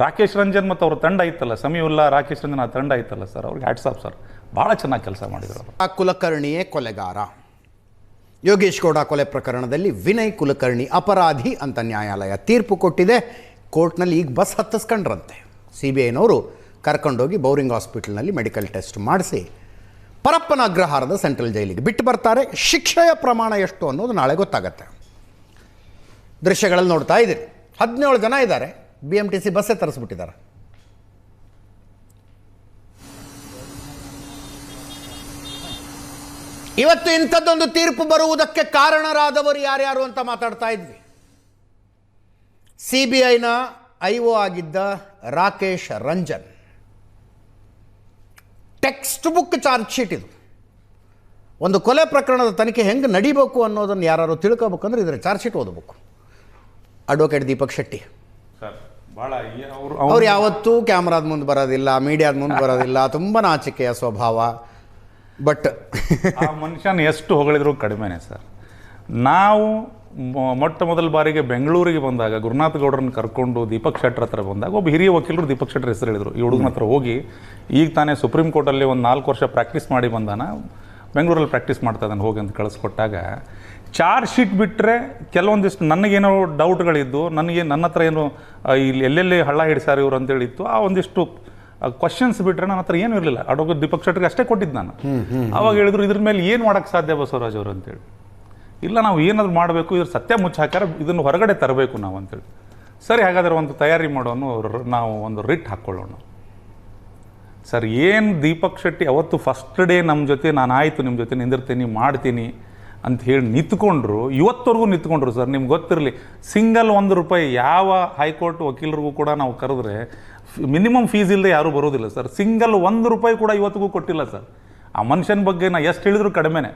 ರಾಕೇಶ್ ರಂಜನ್ ಮತ್ತು ಅವ್ರ ತಂಡ ಇತ್ತಲ್ಲ, ಸಮೀವುಲ್ಲಾ, ರಾಕೇಶ್ ರಂಜನ್ ಆ ತಂಡ ಇತ್ತಲ್ಲ ಸರ್, ಅವ್ರಿಗೆ ಹ್ಯಾಟ್ಸ್ ಆಫ್ ಸರ್, ಭಾಳ ಚೆನ್ನಾಗಿ ಕೆಲಸ ಮಾಡಿದರು. ಆ ಕುಲಕರ್ಣಿಯೇ ಕೊಲೆಗಾರ. ಯೋಗೇಶ್ ಗೌಡ ಕೊಲೆ ಪ್ರಕರಣದಲ್ಲಿ ವಿನಯ್ ಕುಲಕರ್ಣಿ ಅಪರಾಧಿ ಅಂತ ನ್ಯಾಯಾಲಯ ತೀರ್ಪು ಕೊಟ್ಟಿದೆ. ಕೋರ್ಟ್ನಲ್ಲಿ ಈಗ ಬಸ್ ಹತ್ತಿಸ್ಕೊಂಡ್ರಂತೆ. CBIನವರು ಕರ್ಕೊಂಡೋಗಿ ಬೌರಿಂಗ್ ಹಾಸ್ಪಿಟಲ್ನಲ್ಲಿ ಮೆಡಿಕಲ್ ಟೆಸ್ಟ್ ಮಾಡಿಸಿ ಪರಪ್ಪನ ಅಗ್ರಹಾರದ ಸೆಂಟ್ರಲ್ ಜೈಲಿಗೆ ಬಿಟ್ಟು ಬರ್ತಾರೆ. ಶಿಕ್ಷೆಯ ಪ್ರಮಾಣ ಎಷ್ಟು ಅನ್ನೋದು ನಾಳೆ ಗೊತ್ತಾಗತ್ತೆ. ದೃಶ್ಯಗಳಲ್ಲಿ ನೋಡ್ತಾ ಇದ್ದೀರಿ, 17 ಜನ ಇದ್ದಾರೆ. BMTC ಬಸ್ಸೇ ತರಿಸ್ಬಿಟ್ಟಿದ್ದಾರೆ. ಇವತ್ತು ಇಂಥದ್ದೊಂದು ತೀರ್ಪು ಬರುವುದಕ್ಕೆ ಕಾರಣರಾದವರು ಯಾರ್ಯಾರು ಅಂತ ಮಾತಾಡ್ತಾ ಇದ್ವಿ. CBIನ IO ಆಗಿದ್ದ Rakesh Ranjan. Text book charge sheet ಇದು. ಒಂದು ಕೊಲೆ ಪ್ರಕರಣದ ತನಿಖೆ ಹೆಂಗೆ ನಡಿಬೇಕು ಅನ್ನೋದನ್ನು ಯಾರು ತಿಳ್ಕೋಬೇಕಂದ್ರೆ ಇದರ ಚಾರ್ಜ್ ಶೀಟ್ ಓದಬೇಕು. ಅಡ್ವೊಕೇಟ್ ದೀಪಕ್ ಶೆಟ್ಟಿ ಅವ್ರು ಯಾವತ್ತೂ ಕ್ಯಾಮ್ರಾದ ಮುಂದೆ ಬರೋದಿಲ್ಲ, ಮೀಡಿಯಾದ ಮುಂದೆ ಬರೋದಿಲ್ಲ, ತುಂಬ ನಾಚಿಕೆಯ ಸ್ವಭಾವ. ಬಟ್ ಆ ಮನುಷ್ಯನ ಎಷ್ಟು ಹೊಗಳಿದ್ರು ಕಡಿಮೆನೇ ಸರ್. ನಾವು ಮೊಟ್ಟ ಮೊದಲ ಬಾರಿಗೆ ಬೆಂಗಳೂರಿಗೆ ಬಂದಾಗ ಗುರುನಾಥ್ ಗೌಡ್ರನ್ನ ಕರ್ಕೊಂಡು ದೀಪಕ್ ಶೆಟ್ಟರ್ ಹತ್ರ ಬಂದಾಗ ಒಬ್ಬ ಹಿರಿಯ ವಕೀಲರು ದೀಪಕ್ ಶೆಟ್ಟರ್ ಹೆಸರು ಹೇಳಿದರು. ಈ ಹುಡುಗನ ಹತ್ರ ಹೋಗಿ ಈಗ ತಾನೇ ಸುಪ್ರೀಂ ಕೋರ್ಟಲ್ಲಿ ಒಂದು 4 ವರ್ಷ ಪ್ರಾಕ್ಟೀಸ್ ಮಾಡಿ ಬಂದಾನ, ಬೆಂಗಳೂರಲ್ಲಿ ಪ್ರಾಕ್ಟೀಸ್ ಮಾಡ್ತಾ ಇದ್ದಾನೆ ಹೋಗಿ ಅಂತ ಕಳಿಸ್ಕೊಟ್ಟಾಗ ಚಾರ್ಜ್ ಶೀಟ್ ಬಿಟ್ಟರೆ ಕೆಲವೊಂದಿಷ್ಟು ನನಗೇನೋ ಡೌಟ್ಗಳಿದ್ದು, ನನ್ನ ಹತ್ರ ಏನು ಇಲ್ಲಿ ಎಲ್ಲೆಲ್ಲಿ ಹಳ್ಳ ಹಿಡಿಸಾರ ಇವರು ಅಂತೇಳಿತ್ತು. ಆ ಒಂದಿಷ್ಟು ಕ್ವಶನ್ಸ್ ಬಿಟ್ಟರೆ ನನ್ನ ಹತ್ರ ಏನೂ ಇರಲಿಲ್ಲ. ಅಡೋಗ ದೀಪಕ್ ಶೆಟ್ಟರ್ಗೆ ಅಷ್ಟೇ ಕೊಟ್ಟಿದ್ದು ನಾನು. ಅವಾಗ ಹೇಳಿದ್ರು ಇದ್ರ ಮೇಲೆ ಏನು ಮಾಡೋಕ್ಕೆ ಸಾಧ್ಯ ಬಸವರಾಜ್ ಅವರು ಅಂತೇಳಿ. ಇಲ್ಲ, ನಾವು ಏನಾದರೂ ಮಾಡಬೇಕು, ಇದ್ರ ಸತ್ಯ ಮುಚ್ಚಾಕಾರ ಇದನ್ನು ಹೊರಗಡೆ ತರಬೇಕು ನಾವು ಅಂತೇಳಿ. ಸರಿ, ಹಾಗಾದರೆ ಒಂದು ತಯಾರಿ ಮಾಡೋನು, ನಾವು ಒಂದು ರಿಟ್ ಹಾಕ್ಕೊಳ್ಳೋಣ. ಸರ್, ಏನು ದೀಪಕ್ ಶೆಟ್ಟಿ ಅವತ್ತು ಫಸ್ಟ್ ಡೇ ನಮ್ಮ ಜೊತೆ ನಾನು ಆಯಿತು ನಿಮ್ಮ ಜೊತೆ ನಿಂದಿರ್ತೀನಿ ಮಾಡ್ತೀನಿ ಅಂತ ಹೇಳಿ ನಿಂತ್ಕೊಂಡ್ರು, ಇವತ್ತವರೆಗೂ ನಿಂತ್ಕೊಂಡ್ರು ಸರ್. ನಿಮ್ಗೆ ಗೊತ್ತಿರಲಿ, ಸಿಂಗಲ್ ₹1 ಯಾವ ಹೈಕೋರ್ಟ್ ವಕೀಲರಿಗೂ ಕೂಡ ನಾವು ಕರೆದ್ರೆ ಮಿನಿಮಮ್ ಫೀಸ್ ಇಲ್ಲದೆ ಯಾರೂ ಬರೋದಿಲ್ಲ ಸರ್. ಸಿಂಗಲ್ ₹1 ಕೂಡ ಇವತ್ತಿಗೂ ಕೊಟ್ಟಿಲ್ಲ ಸರ್. ಆ ಮನುಷ್ಯನ ಬಗ್ಗೆ ನಾ ಎಷ್ಟು ಹೇಳಿದ್ರು ಕಡಿಮೆನೆ.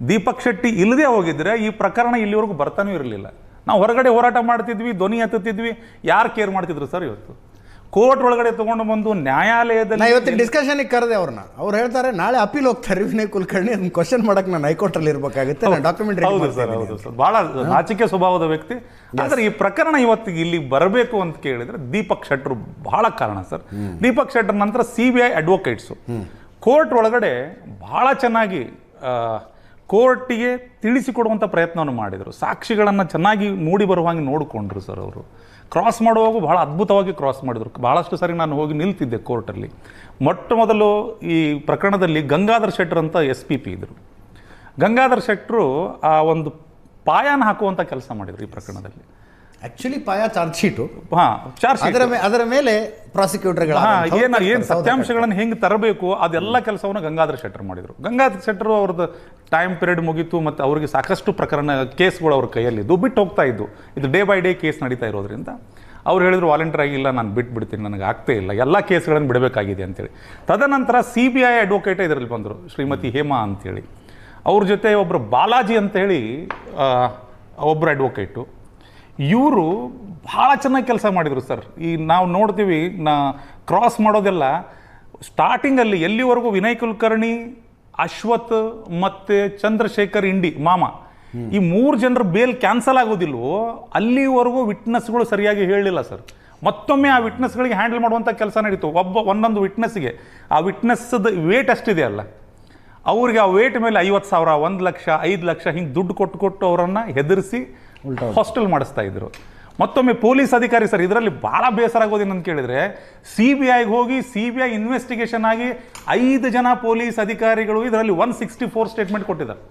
ದೀಪಕ್ ಶೆಟ್ಟಿ ಇಲ್ಲದೆ ಹೋಗಿದ್ರೆ ಈ ಪ್ರಕರಣ ಇಲ್ಲಿವರೆಗೂ ಬರ್ತಾನೂ ಇರಲಿಲ್ಲ. ನಾವು ಹೊರಗಡೆ ಹೋರಾಟ ಮಾಡ್ತಿದ್ವಿ, ಧ್ವನಿ ಎತ್ತುತ್ತಿದ್ವಿ, ಯಾರು ಕೇರ್ ಮಾಡ್ತಿದ್ರು ಸರ್? ಇವತ್ತು ಕೋರ್ಟ್ ಒಳಗಡೆ ತೊಗೊಂಡು ಬಂದು ನ್ಯಾಯಾಲಯದಲ್ಲಿ ಇವತ್ತಿನ ಡಿಸ್ಕಷನಿಗೆ ಕರೆದೆ ಅವ್ರನ್ನ. ಅವ್ರು ಹೇಳ್ತಾರೆ ನಾಳೆ ಅಪೀಲ್ ಹೋಗ್ತಾರೆ ವಿನಯ್ ಕುಲಕರ್ಣಿ, ಅದನ್ನ ಕ್ವಶನ್ ಮಾಡಕ್ಕೆ ನಾನು ಹೈಕೋರ್ಟಲ್ಲಿ ಇರಬೇಕಾಗುತ್ತೆ, ನಾನು ಡಾಕ್ಯುಮೆಂಟ್. ಹೌದು ಸರ್, ಭಾಳ ನಾಚಿಕೆ ಸ್ವಭಾವದ ವ್ಯಕ್ತಿ. ಆದರೆ ಈ ಪ್ರಕರಣ ಇವತ್ತಿಗೆ ಇಲ್ಲಿ ಬರಬೇಕು ಅಂತ ಕೇಳಿದ್ರೆ ದೀಪಕ್ ಶೆಟ್ಟರ್ ಬಹಳ ಕಾರಣ ಸರ್. ದೀಪಕ್ ಶೆಟ್ಟರ್ ನಂತರ CBI ಅಡ್ವೊಕೇಟ್ಸು ಕೋರ್ಟ್ ಒಳಗಡೆ ಬಹಳ ಚೆನ್ನಾಗಿ ಕೋರ್ಟಿಗೆ ತಿಳಿಸಿಕೊಡುವಂಥ ಪ್ರಯತ್ನವನ್ನು ಮಾಡಿದರು. ಸಾಕ್ಷಿಗಳನ್ನು ಚೆನ್ನಾಗಿ ಮೂಡಿ ಬರುವಂಗೆ ನೋಡಿಕೊಂಡ್ರು ಸರ್. ಅವರು ಕ್ರಾಸ್ ಮಾಡುವಾಗ ಬಹಳ ಅದ್ಭುತವಾಗಿ ಕ್ರಾಸ್ ಮಾಡಿದರು. ಭಾಳಷ್ಟು ಸಾರಿ ನಾನು ಹೋಗಿ ನಿಲ್ತಿದ್ದೆ ಕೋರ್ಟಲ್ಲಿ. ಮೊಟ್ಟ ಮೊದಲು ಈ ಪ್ರಕರಣದಲ್ಲಿ ಗಂಗಾಧರ್ ಶೆಟ್ಟರ್ ಅಂತ SPP ಇದ್ದರು. ಗಂಗಾಧರ್ ಶೆಟ್ಟರು ಆ ಒಂದು ಪಾಯನ ಹಾಕುವಂಥ ಕೆಲಸ ಮಾಡಿದರು ಈ ಪ್ರಕರಣದಲ್ಲಿ. ಆಕ್ಚುಲಿ ಪಾಯ ಚಾರ್ಜ್ ಶೀಟು, ಚಾರ್ಜ್ ಅದರ ಮೇಲೆ ಪ್ರಾಸಿಕ್ಯೂಟರ್ಗಳ ಏನು ಸತ್ಯಾಂಶಗಳನ್ನು ಹೆಂಗೆ ತರಬೇಕು ಅದೆಲ್ಲ ಕೆಲಸವನ್ನು ಗಂಗಾಧರ್ ಶೆಟ್ಟರ್ ಮಾಡಿದರು. ಗಂಗಾಧರ್ ಶೆಟ್ಟರು ಅವ್ರದ್ದು ಟೈಮ್ ಪೀರಿಯಡ್ ಮುಗೀತು ಮತ್ತು ಅವರಿಗೆ ಸಾಕಷ್ಟು ಪ್ರಕರಣ ಕೇಸ್ಗಳು ಅವ್ರ ಕೈಯಲ್ಲಿದ್ದು ಬಿಟ್ಟು ಹೋಗ್ತಾ ಇದ್ದು. ಇದು ಡೇ ಬೈ ಡೇ ಕೇಸ್ ನಡೀತಾ ಇರೋದ್ರಿಂದ ಅವ್ರು ಹೇಳಿದ್ರು ವಾಲಂಟಿಯರ್ ಆಗಿಲ್ಲ, ನಾನು ಬಿಟ್ಬಿಡ್ತೀನಿ, ನನಗೆ ಆಗ್ತೇ ಇಲ್ಲ, ಎಲ್ಲ ಕೇಸ್ಗಳನ್ನು ಬಿಡಬೇಕಾಗಿದೆ ಅಂತೇಳಿ. ತದನಂತರ CBI ಅಡ್ವೊಕೇಟೇ ಇದರಲ್ಲಿ ಬಂದರು, ಶ್ರೀಮತಿ ಹೇಮಾ ಅಂತೇಳಿ. ಅವ್ರ ಜೊತೆ ಒಬ್ಬರು ಬಾಲಾಜಿ ಅಂತೇಳಿ ಒಬ್ಬರು ಅಡ್ವೊಕೇಟು. ಇವರು ಭಾಳ ಚೆನ್ನಾಗಿ ಕೆಲಸ ಮಾಡಿದರು ಸರ್. ಈ ನಾವು ನೋಡ್ತೀವಿ ಕ್ರಾಸ್ ಮಾಡೋದೆಲ್ಲ ಸ್ಟಾರ್ಟಿಂಗಲ್ಲಿ ಎಲ್ಲಿವರೆಗೂ ವಿನಯ್ ಕುಲಕರ್ಣಿ, ಅಶ್ವಥ್ ಮತ್ತು ಚಂದ್ರಶೇಖರ್ ಇಂಡಿ ಮಾಮ ಈ 3 ಜನರ ಬೇಲ್ ಕ್ಯಾನ್ಸಲ್ ಆಗೋದಿಲ್ವೋ ಅಲ್ಲಿವರೆಗೂ ವಿಟ್ನೆಸ್ಗಳು ಸರಿಯಾಗಿ ಹೇಳಲಿಲ್ಲ ಸರ್. ಮತ್ತೊಮ್ಮೆ ಆ ವಿಟ್ನೆಸ್ಗಳಿಗೆ ಹ್ಯಾಂಡಲ್ ಮಾಡುವಂಥ ಕೆಲಸ ನಡೀತು. ಒಂದೊಂದು ವಿಟ್ನೆಸ್ಗೆ ಆ ವಿಟ್ನೆಸ್ದ ವೇಟ್ ಅಷ್ಟಿದೆ ಅಲ್ಲ, ಅವ್ರಿಗೆ ಆ ವೇಟ್ ಮೇಲೆ 50,000, 1 ಲಕ್ಷ, 5 ಲಕ್ಷ ಹಿಂಗೆ ದುಡ್ಡು ಕೊಟ್ಟು ಅವರನ್ನು ಹೆದರಿಸಿ ಹಾಸ್ಟೆಲ್ ಮಾಡಿಸ್ತಾ ಇದ್ರು. ಮತ್ತೊಮ್ಮೆ ಪೊಲೀಸ್ ಅಧಿಕಾರಿ ಸರ್, ಇದರಲ್ಲಿ ಭಾಳ ಬೇಸರ ಆಗೋದೇನಂತ ಕೇಳಿದರೆ CBIಗೆ ಹೋಗಿ CBI ಇನ್ವೆಸ್ಟಿಗೇಷನ್ ಆಗಿ 5 ಜನ ಪೊಲೀಸ್ ಅಧಿಕಾರಿಗಳು ಇದರಲ್ಲಿ 164 ಸ್ಟೇಟ್ಮೆಂಟ್ ಕೊಟ್ಟಿದ್ದಾರೆ.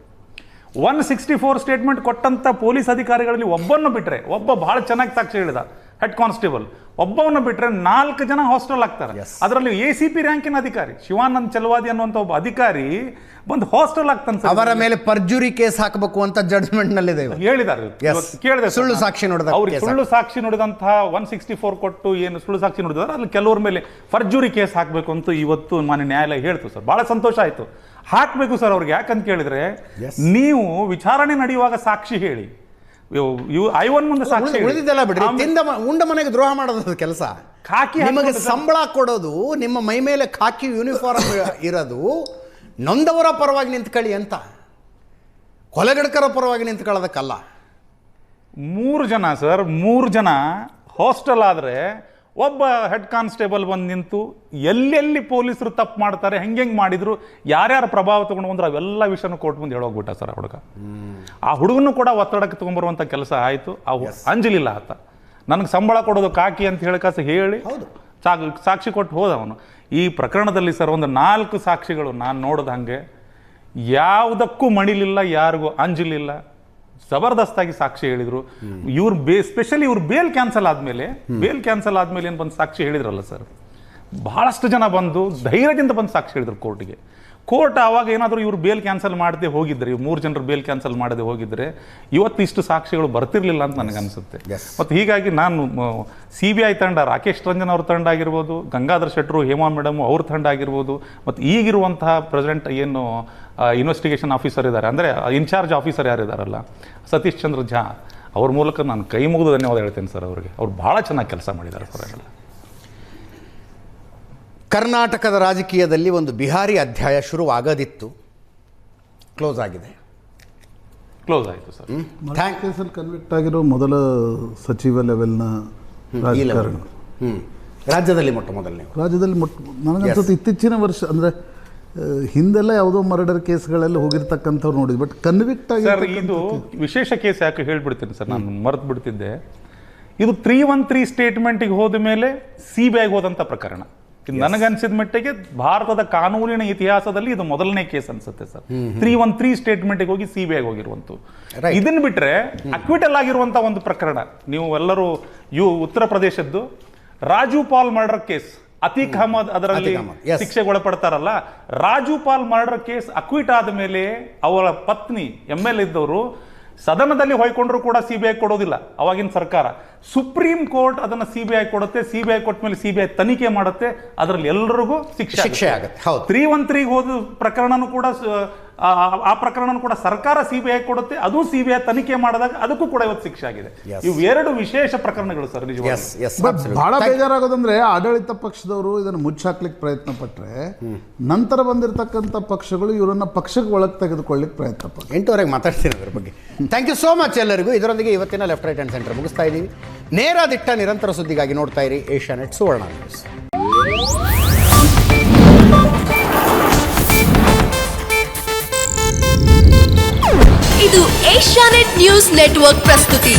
164 ಸ್ಟೇಟ್ಮೆಂಟ್ ಕೊಟ್ಟಂಥ ಪೊಲೀಸ್ ಅಧಿಕಾರಿಗಳಲ್ಲಿ ಒಬ್ಬನ್ನು ಬಿಟ್ಟರೆ, ಒಬ್ಬ ಭಾಳ ಚೆನ್ನಾಗಿ ಸಾಕ್ಷಿ ಹೇಳಿದ ಹೆಡ್ ಕಾನ್ಸ್ಟೇಬಲ್, ಒಬ್ಬವನ್ನು ಬಿಟ್ಟರೆ 4 ಜನ ಹಾಸ್ಟೆಲ್ ಆಗ್ತಾರೆ. ಅದರಲ್ಲಿ ACP ರ್ಯಾಂಕಿನ ಅಧಿಕಾರಿ ಶಿವಾನಂದ್ ಚಲವಾದಿ ಅನ್ನುವಂಥ ಒಬ್ಬ ಅಧಿಕಾರಿ ಬಂದು ಹಾಸ್ಟೆಲ್ ಆಗ್ತಾನೆ. ಅವರ ಮೇಲೆ ಪರ್ಜುರಿ ಕೇಸ್ ಹಾಕಬೇಕು ಅಂತ ಜಡ್ಜ್ಮೆಂಟ್ ನಲ್ಲಿದೆ ಹೇಳಿದ್ದಾರೆ. ಕೇಳಿದೆ, ಸುಳ್ಳು ಸಾಕ್ಷಿ ನೋಡಿದ ಅವ್ರಿಗೆ ಸುಳ್ಳು ಸಾಕ್ಷಿ ನೋಡಿದಂತಹ 164 ಕೊಟ್ಟು ಏನು ಸುಳ್ಳು ಸಾಕ್ಷಿ ನೋಡಿದಾರೆ ಅಲ್ಲಿ ಕೆಲವ್ರ ಮೇಲೆ ಫರ್ಜುರಿ ಕೇಸ್ ಹಾಕಬೇಕು ಅಂತ ಇವತ್ತು ಮಾನ್ಯ ನ್ಯಾಯಾಲಯ ಹೇಳ್ತು ಸರ್. ಭಾಳ ಸಂತೋಷ ಆಯಿತು. ಹಾಕಬೇಕು ಸರ್ ಅವ್ರಿಗೆ. ಯಾಕಂತ ಕೇಳಿದ್ರೆ ನೀವು ವಿಚಾರಣೆ ನಡೆಯುವಾಗ ಸಾಕ್ಷಿ ಹೇಳಿ, I1 ಮುಂದೆ ಸಾಕ್ಷಿ ಉಳಿದಿದ್ದೆಲ್ಲ ಬಿಡ್ರಿ, ಉಂಡ ಮನೆಗೆ ದ್ರೋಹ ಮಾಡೋದು ಕೆಲಸ. ಖಾಕಿ ನಿಮಗೆ ಸಂಬಳ ಕೊಡೋದು, ನಿಮ್ಮ ಮೈ ಮೇಲೆ ಖಾಕಿ ಯೂನಿಫಾರ್ಮ್ ಇರೋದು ನೊಂದವರ ಪರವಾಗಿ ನಿಂತ್ಕೊಳ್ಳಿ ಅಂತ, ಕೊಲೆಗಡಕರ ಪರವಾಗಿ ನಿಂತ್ಕೊಳ್ಳೋದಕ್ಕಲ್ಲ. 3 ಜನ ಸರ್, 3 ಜನ ಹಾಸ್ಟೆಲ್ ಆದರೆ ಒಬ್ಬ ಹೆಡ್ ಕಾನ್ಸ್ಟೇಬಲ್ ಬಂದು ನಿಂತು ಎಲ್ಲೆಲ್ಲಿ ಪೊಲೀಸರು ತಪ್ಪು ಮಾಡ್ತಾರೆ, ಹೆಂಗೆ ಮಾಡಿದ್ರು, ಯಾರ್ಯಾರ ಪ್ರಭಾವ ತೊಗೊಂಡು ಬಂದ್ರೆ ಅವೆಲ್ಲ ವಿಷಯನೂ ಕೋರ್ಟ್ ಮುಂದೆ ಹೇಳೋಗ್ಬಿಟ್ಟ ಸರ್ ಆ ಹುಡುಗ. ಆ ಹುಡುಗನೂ ಕೂಡ ಒತ್ತಡಕ್ಕೆ ತೊಗೊಂಬರುವಂಥ ಕೆಲಸ ಆಯಿತು. ಅಂಜಲಿಲ್ಲ ಆತ. ನನಗೆ ಸಂಬಳ ಕೊಡೋದು ಕಾಕಿ ಅಂತ ಹೇಳಿ ಸಾಕ್ಷಿ ಕೊಟ್ಟು ಹೋದ ಅವನು. ಈ ಪ್ರಕರಣದಲ್ಲಿ ಸರ್ ಒಂದು 4 ಸಾಕ್ಷಿಗಳು ನಾನು ನೋಡಿದ ಹಾಗೆ ಯಾವುದಕ್ಕೂ ಮಣಿಲಿಲ್ಲ, ಯಾರಿಗೂ ಅಂಜಲಿಲ್ಲ, ಜಬರ್ದಸ್ತಾಗಿ ಸಾಕ್ಷಿ ಹೇಳಿದರು. ಸ್ಪೆಷಲಿ ಇವ್ರು ಬೇಲ್ ಕ್ಯಾನ್ಸಲ್ ಆದಮೇಲೆ ಏನು ಬಂದು ಸಾಕ್ಷಿ ಹೇಳಿದ್ರಲ್ಲ ಸರ್, ಬಹಳಷ್ಟು ಜನ ಬಂದು ಧೈರ್ಯದಿಂದ ಬಂದು ಸಾಕ್ಷಿ ಹೇಳಿದ್ರು ಕೋರ್ಟ್ಗೆ. ಕೋರ್ಟ್ ಆವಾಗ ಏನಾದರೂ ಇವ್ರು ಬೇಲ್ ಕ್ಯಾನ್ಸಲ್ ಮಾಡದೆ ಹೋಗಿದ್ರೆ, ಇವ್ರು 3 ಜನರು ಬೇಲ್ ಕ್ಯಾನ್ಸಲ್ ಮಾಡದೆ ಹೋಗಿದ್ರೆ ಇವತ್ತು ಇಷ್ಟು ಸಾಕ್ಷಿಗಳು ಬರ್ತಿರ್ಲಿಲ್ಲ ಅಂತ ನನಗನ್ಸುತ್ತೆ. ಮತ್ತು ಹೀಗಾಗಿ ನಾನು CBI ತಂಡ, ರಾಕೇಶ್ ರಂಜನ್ ಅವ್ರ ತಂಡ ಆಗಿರ್ಬೋದು, ಗಂಗಾಧರ್ ಶೆಟ್ಟರು, ಹೇಮಾ ಮೇಡಮ್ ಅವ್ರ ತಂಡ ಆಗಿರ್ಬೋದು, ಮತ್ತು ಈಗಿರುವಂತಹ ಪ್ರೆಸಿಡೆಂಟ್ ಏನು ಇನ್ವೆಸ್ಟಿಗೇಷನ್ ಆಫೀಸರ್ ಇದ್ದಾರೆ, ಅಂದರೆ ಇನ್ಚಾರ್ಜ್ ಆಫೀಸರ್ ಯಾರಿದ್ದಾರಲ್ಲ ಸತೀಶ್ ಚಂದ್ರ ಝಾ, ಅವ್ರ ಮೂಲಕ ನಾನು ಕೈ ಮುಗಿದು ಧನ್ಯವಾದ ಹೇಳ್ತೇನೆ ಸರ್ ಅವರಿಗೆ. ಅವ್ರು ಭಾಳ ಚೆನ್ನಾಗಿ ಕೆಲಸ ಮಾಡಿದ್ದಾರೆ ಸರ್. ಎಲ್ಲ ಕರ್ನಾಟಕದ ರಾಜಕೀಯದಲ್ಲಿ ಒಂದು ಬಿಹಾರಿ ಅಧ್ಯಾಯ ಶುರುವಾಗದಿತ್ತು, ಕ್ಲೋಸ್ ಆಗಿದೆ. ಕ್ಲೋಸ್ ಆಯಿತು ಸರ್. ಥ್ಯಾಂಕ್ ಕೇಸಲ್ಲಿ ಕನ್ವಿಕ್ಟ್ ಆಗಿರೋ ಮೊದಲ ಸಚಿವ ಲೆವೆಲ್ನ ರಾಜಕಾರಣ ರಾಜ್ಯದಲ್ಲಿ ಮೊಟ್ಟ ಮೊದಲನೇ. ರಾಜ್ಯದಲ್ಲಿ ನನಗನ್ಸುತ್ತೆ ಇತ್ತೀಚಿನ ವರ್ಷ ಅಂದರೆ ಹಿಂದೆಲ್ಲ ಯಾವುದೋ ಮರ್ಡರ್ ಕೇಸ್ಗಳೆಲ್ಲ ಹೋಗಿರ್ತಕ್ಕಂಥವ್ರು ನೋಡಿದ್ವಿ, ಬಟ್ ಕನ್ವಿಕ್ಟ್ ಆಗಿ ಸರ್ ಇದು ವಿಶೇಷ ಕೇಸ್ ಯಾಕೆ ಹೇಳ್ಬಿಡ್ತೀನಿ ಸರ್, ನಾನು ಮರೆತು ಬಿಡ್ತಿದ್ದೆ. ಇದು 313 ಸ್ಟೇಟ್ಮೆಂಟಿಗೆ ಹೋದ ಮೇಲೆ CBIಗೆ ಹೋದಂಥ ಪ್ರಕರಣ. ಇದು ನನಗನ್ಸಿದ ಮಟ್ಟಿಗೆ ಭಾರತದ ಕಾನೂನಿನ ಇತಿಹಾಸದಲ್ಲಿ ಇದು ಮೊದಲನೇ ಕೇಸ್ ಅನ್ಸುತ್ತೆ ಸರ್. 313 ಸ್ಟೇಟ್ಮೆಂಟಿಗೆ ಹೋಗಿ CBIಗೆ ಹೋಗಿರುವಂತು. ಇದನ್ನ ಬಿಟ್ರೆ ಅಕ್ವಿಟಲ್ ಆಗಿರುವಂತ ಒಂದು ಪ್ರಕರಣ, ನೀವು ಎಲ್ಲರೂ ಉತ್ತರ ಪ್ರದೇಶದ್ದು ರಾಜು ಪಾಲ್ ಮರ್ಡರ್ ಕೇಸ್, ಅತೀಕ್ ಅಹಮದ್ ಅದರಲ್ಲಿ ಶಿಕ್ಷೆಗೆ ಒಳಪಡ್ತಾರಲ್ಲ. Raju Pal murder case acquit ಆದ ಮೇಲೆ ಅವರ ಪತ್ನಿ ML ಇದ್ದವರು ಸದನದಲ್ಲಿ ಹೊಯ್ಕೊಂಡ್ರು ಕೂಡ CBI ಕೊಡೋದಿಲ್ಲ ಅವಾಗಿನ ಸರ್ಕಾರ. ಸುಪ್ರೀಂ ಕೋರ್ಟ್ ಅದನ್ನ CBI ಕೊಡುತ್ತೆ. CBI ಕೊಟ್ಟ ಮೇಲೆ CBI ತನಿಖೆ ಮಾಡುತ್ತೆ, ಅದರಲ್ಲಿ ಎಲ್ಲರಿಗೂ ಶಿಕ್ಷೆ ಆಗುತ್ತೆ. 313 ಹೋದ ಪ್ರಕರಣನೂ ಕೂಡ ಆ ಪ್ರಕರಣನೂ ಕೂಡ ಸರ್ಕಾರ CBI ಕೊಡುತ್ತೆ, ಅದು CBI ತನಿಖೆ ಮಾಡಿದಾಗ ಅದಕ್ಕೂ ಕೂಡ ಇವತ್ತು ಶಿಕ್ಷೆ ಆಗಿದೆ. ಇವು ಎರಡು ವಿಶೇಷ ಪ್ರಕರಣಗಳು ಸರ್. ಬಹಳ ಬೇಜಾರಾಗೋದಂದ್ರೆ ಆಡಳಿತ ಪಕ್ಷದವರು ಇದನ್ನು ಮುಚ್ಚಾಕ್ಲಿಕ್ಕೆ ಪ್ರಯತ್ನ ಪಟ್ಟರೆ ನಂತರ ಬಂದಿರತಕ್ಕಂಥ ಪಕ್ಷಗಳು ಇವರನ್ನ ಪಕ್ಷಕ್ಕೆ ಒಳಗೆ ತೆಗೆದುಕೊಳ್ಳಿಕ್ಕೆ ಪ್ರಯತ್ನ ಪಟ್ಟರು. 8:30 ಮಾತಾಡ್ತೀನಿ ಅದ್ರ ಬಗ್ಗೆ. ಥ್ಯಾಂಕ್ ಯು ಸೋ ಮಚ್ ಎಲ್ಲರಿಗೂ. ಇದರೊಂದಿಗೆ ಇವತ್ತಿನ ಲೆಫ್ಟ್ ರೈಟ್ ಆ್ಯಂಡ್ ಸೆಂಟರ್ ಮುಗಿಸ್ತಾ ಇದ್ದೀವಿ. ನೇರ ದಿಟ್ಟ ನಿರಂತರ ಸುದ್ದಿಗಾಗಿ ನೋಡ್ತಾ ಇರಿ ಏಷ್ಯಾನೆಟ್ ಸುವರ್ಣ ನ್ಯೂಸ್. ಇದು ಏಷ್ಯಾನೆಟ್ ನ್ಯೂಸ್ ನೆಟ್ವರ್ಕ್ ಪ್ರಸ್ತುತಿ.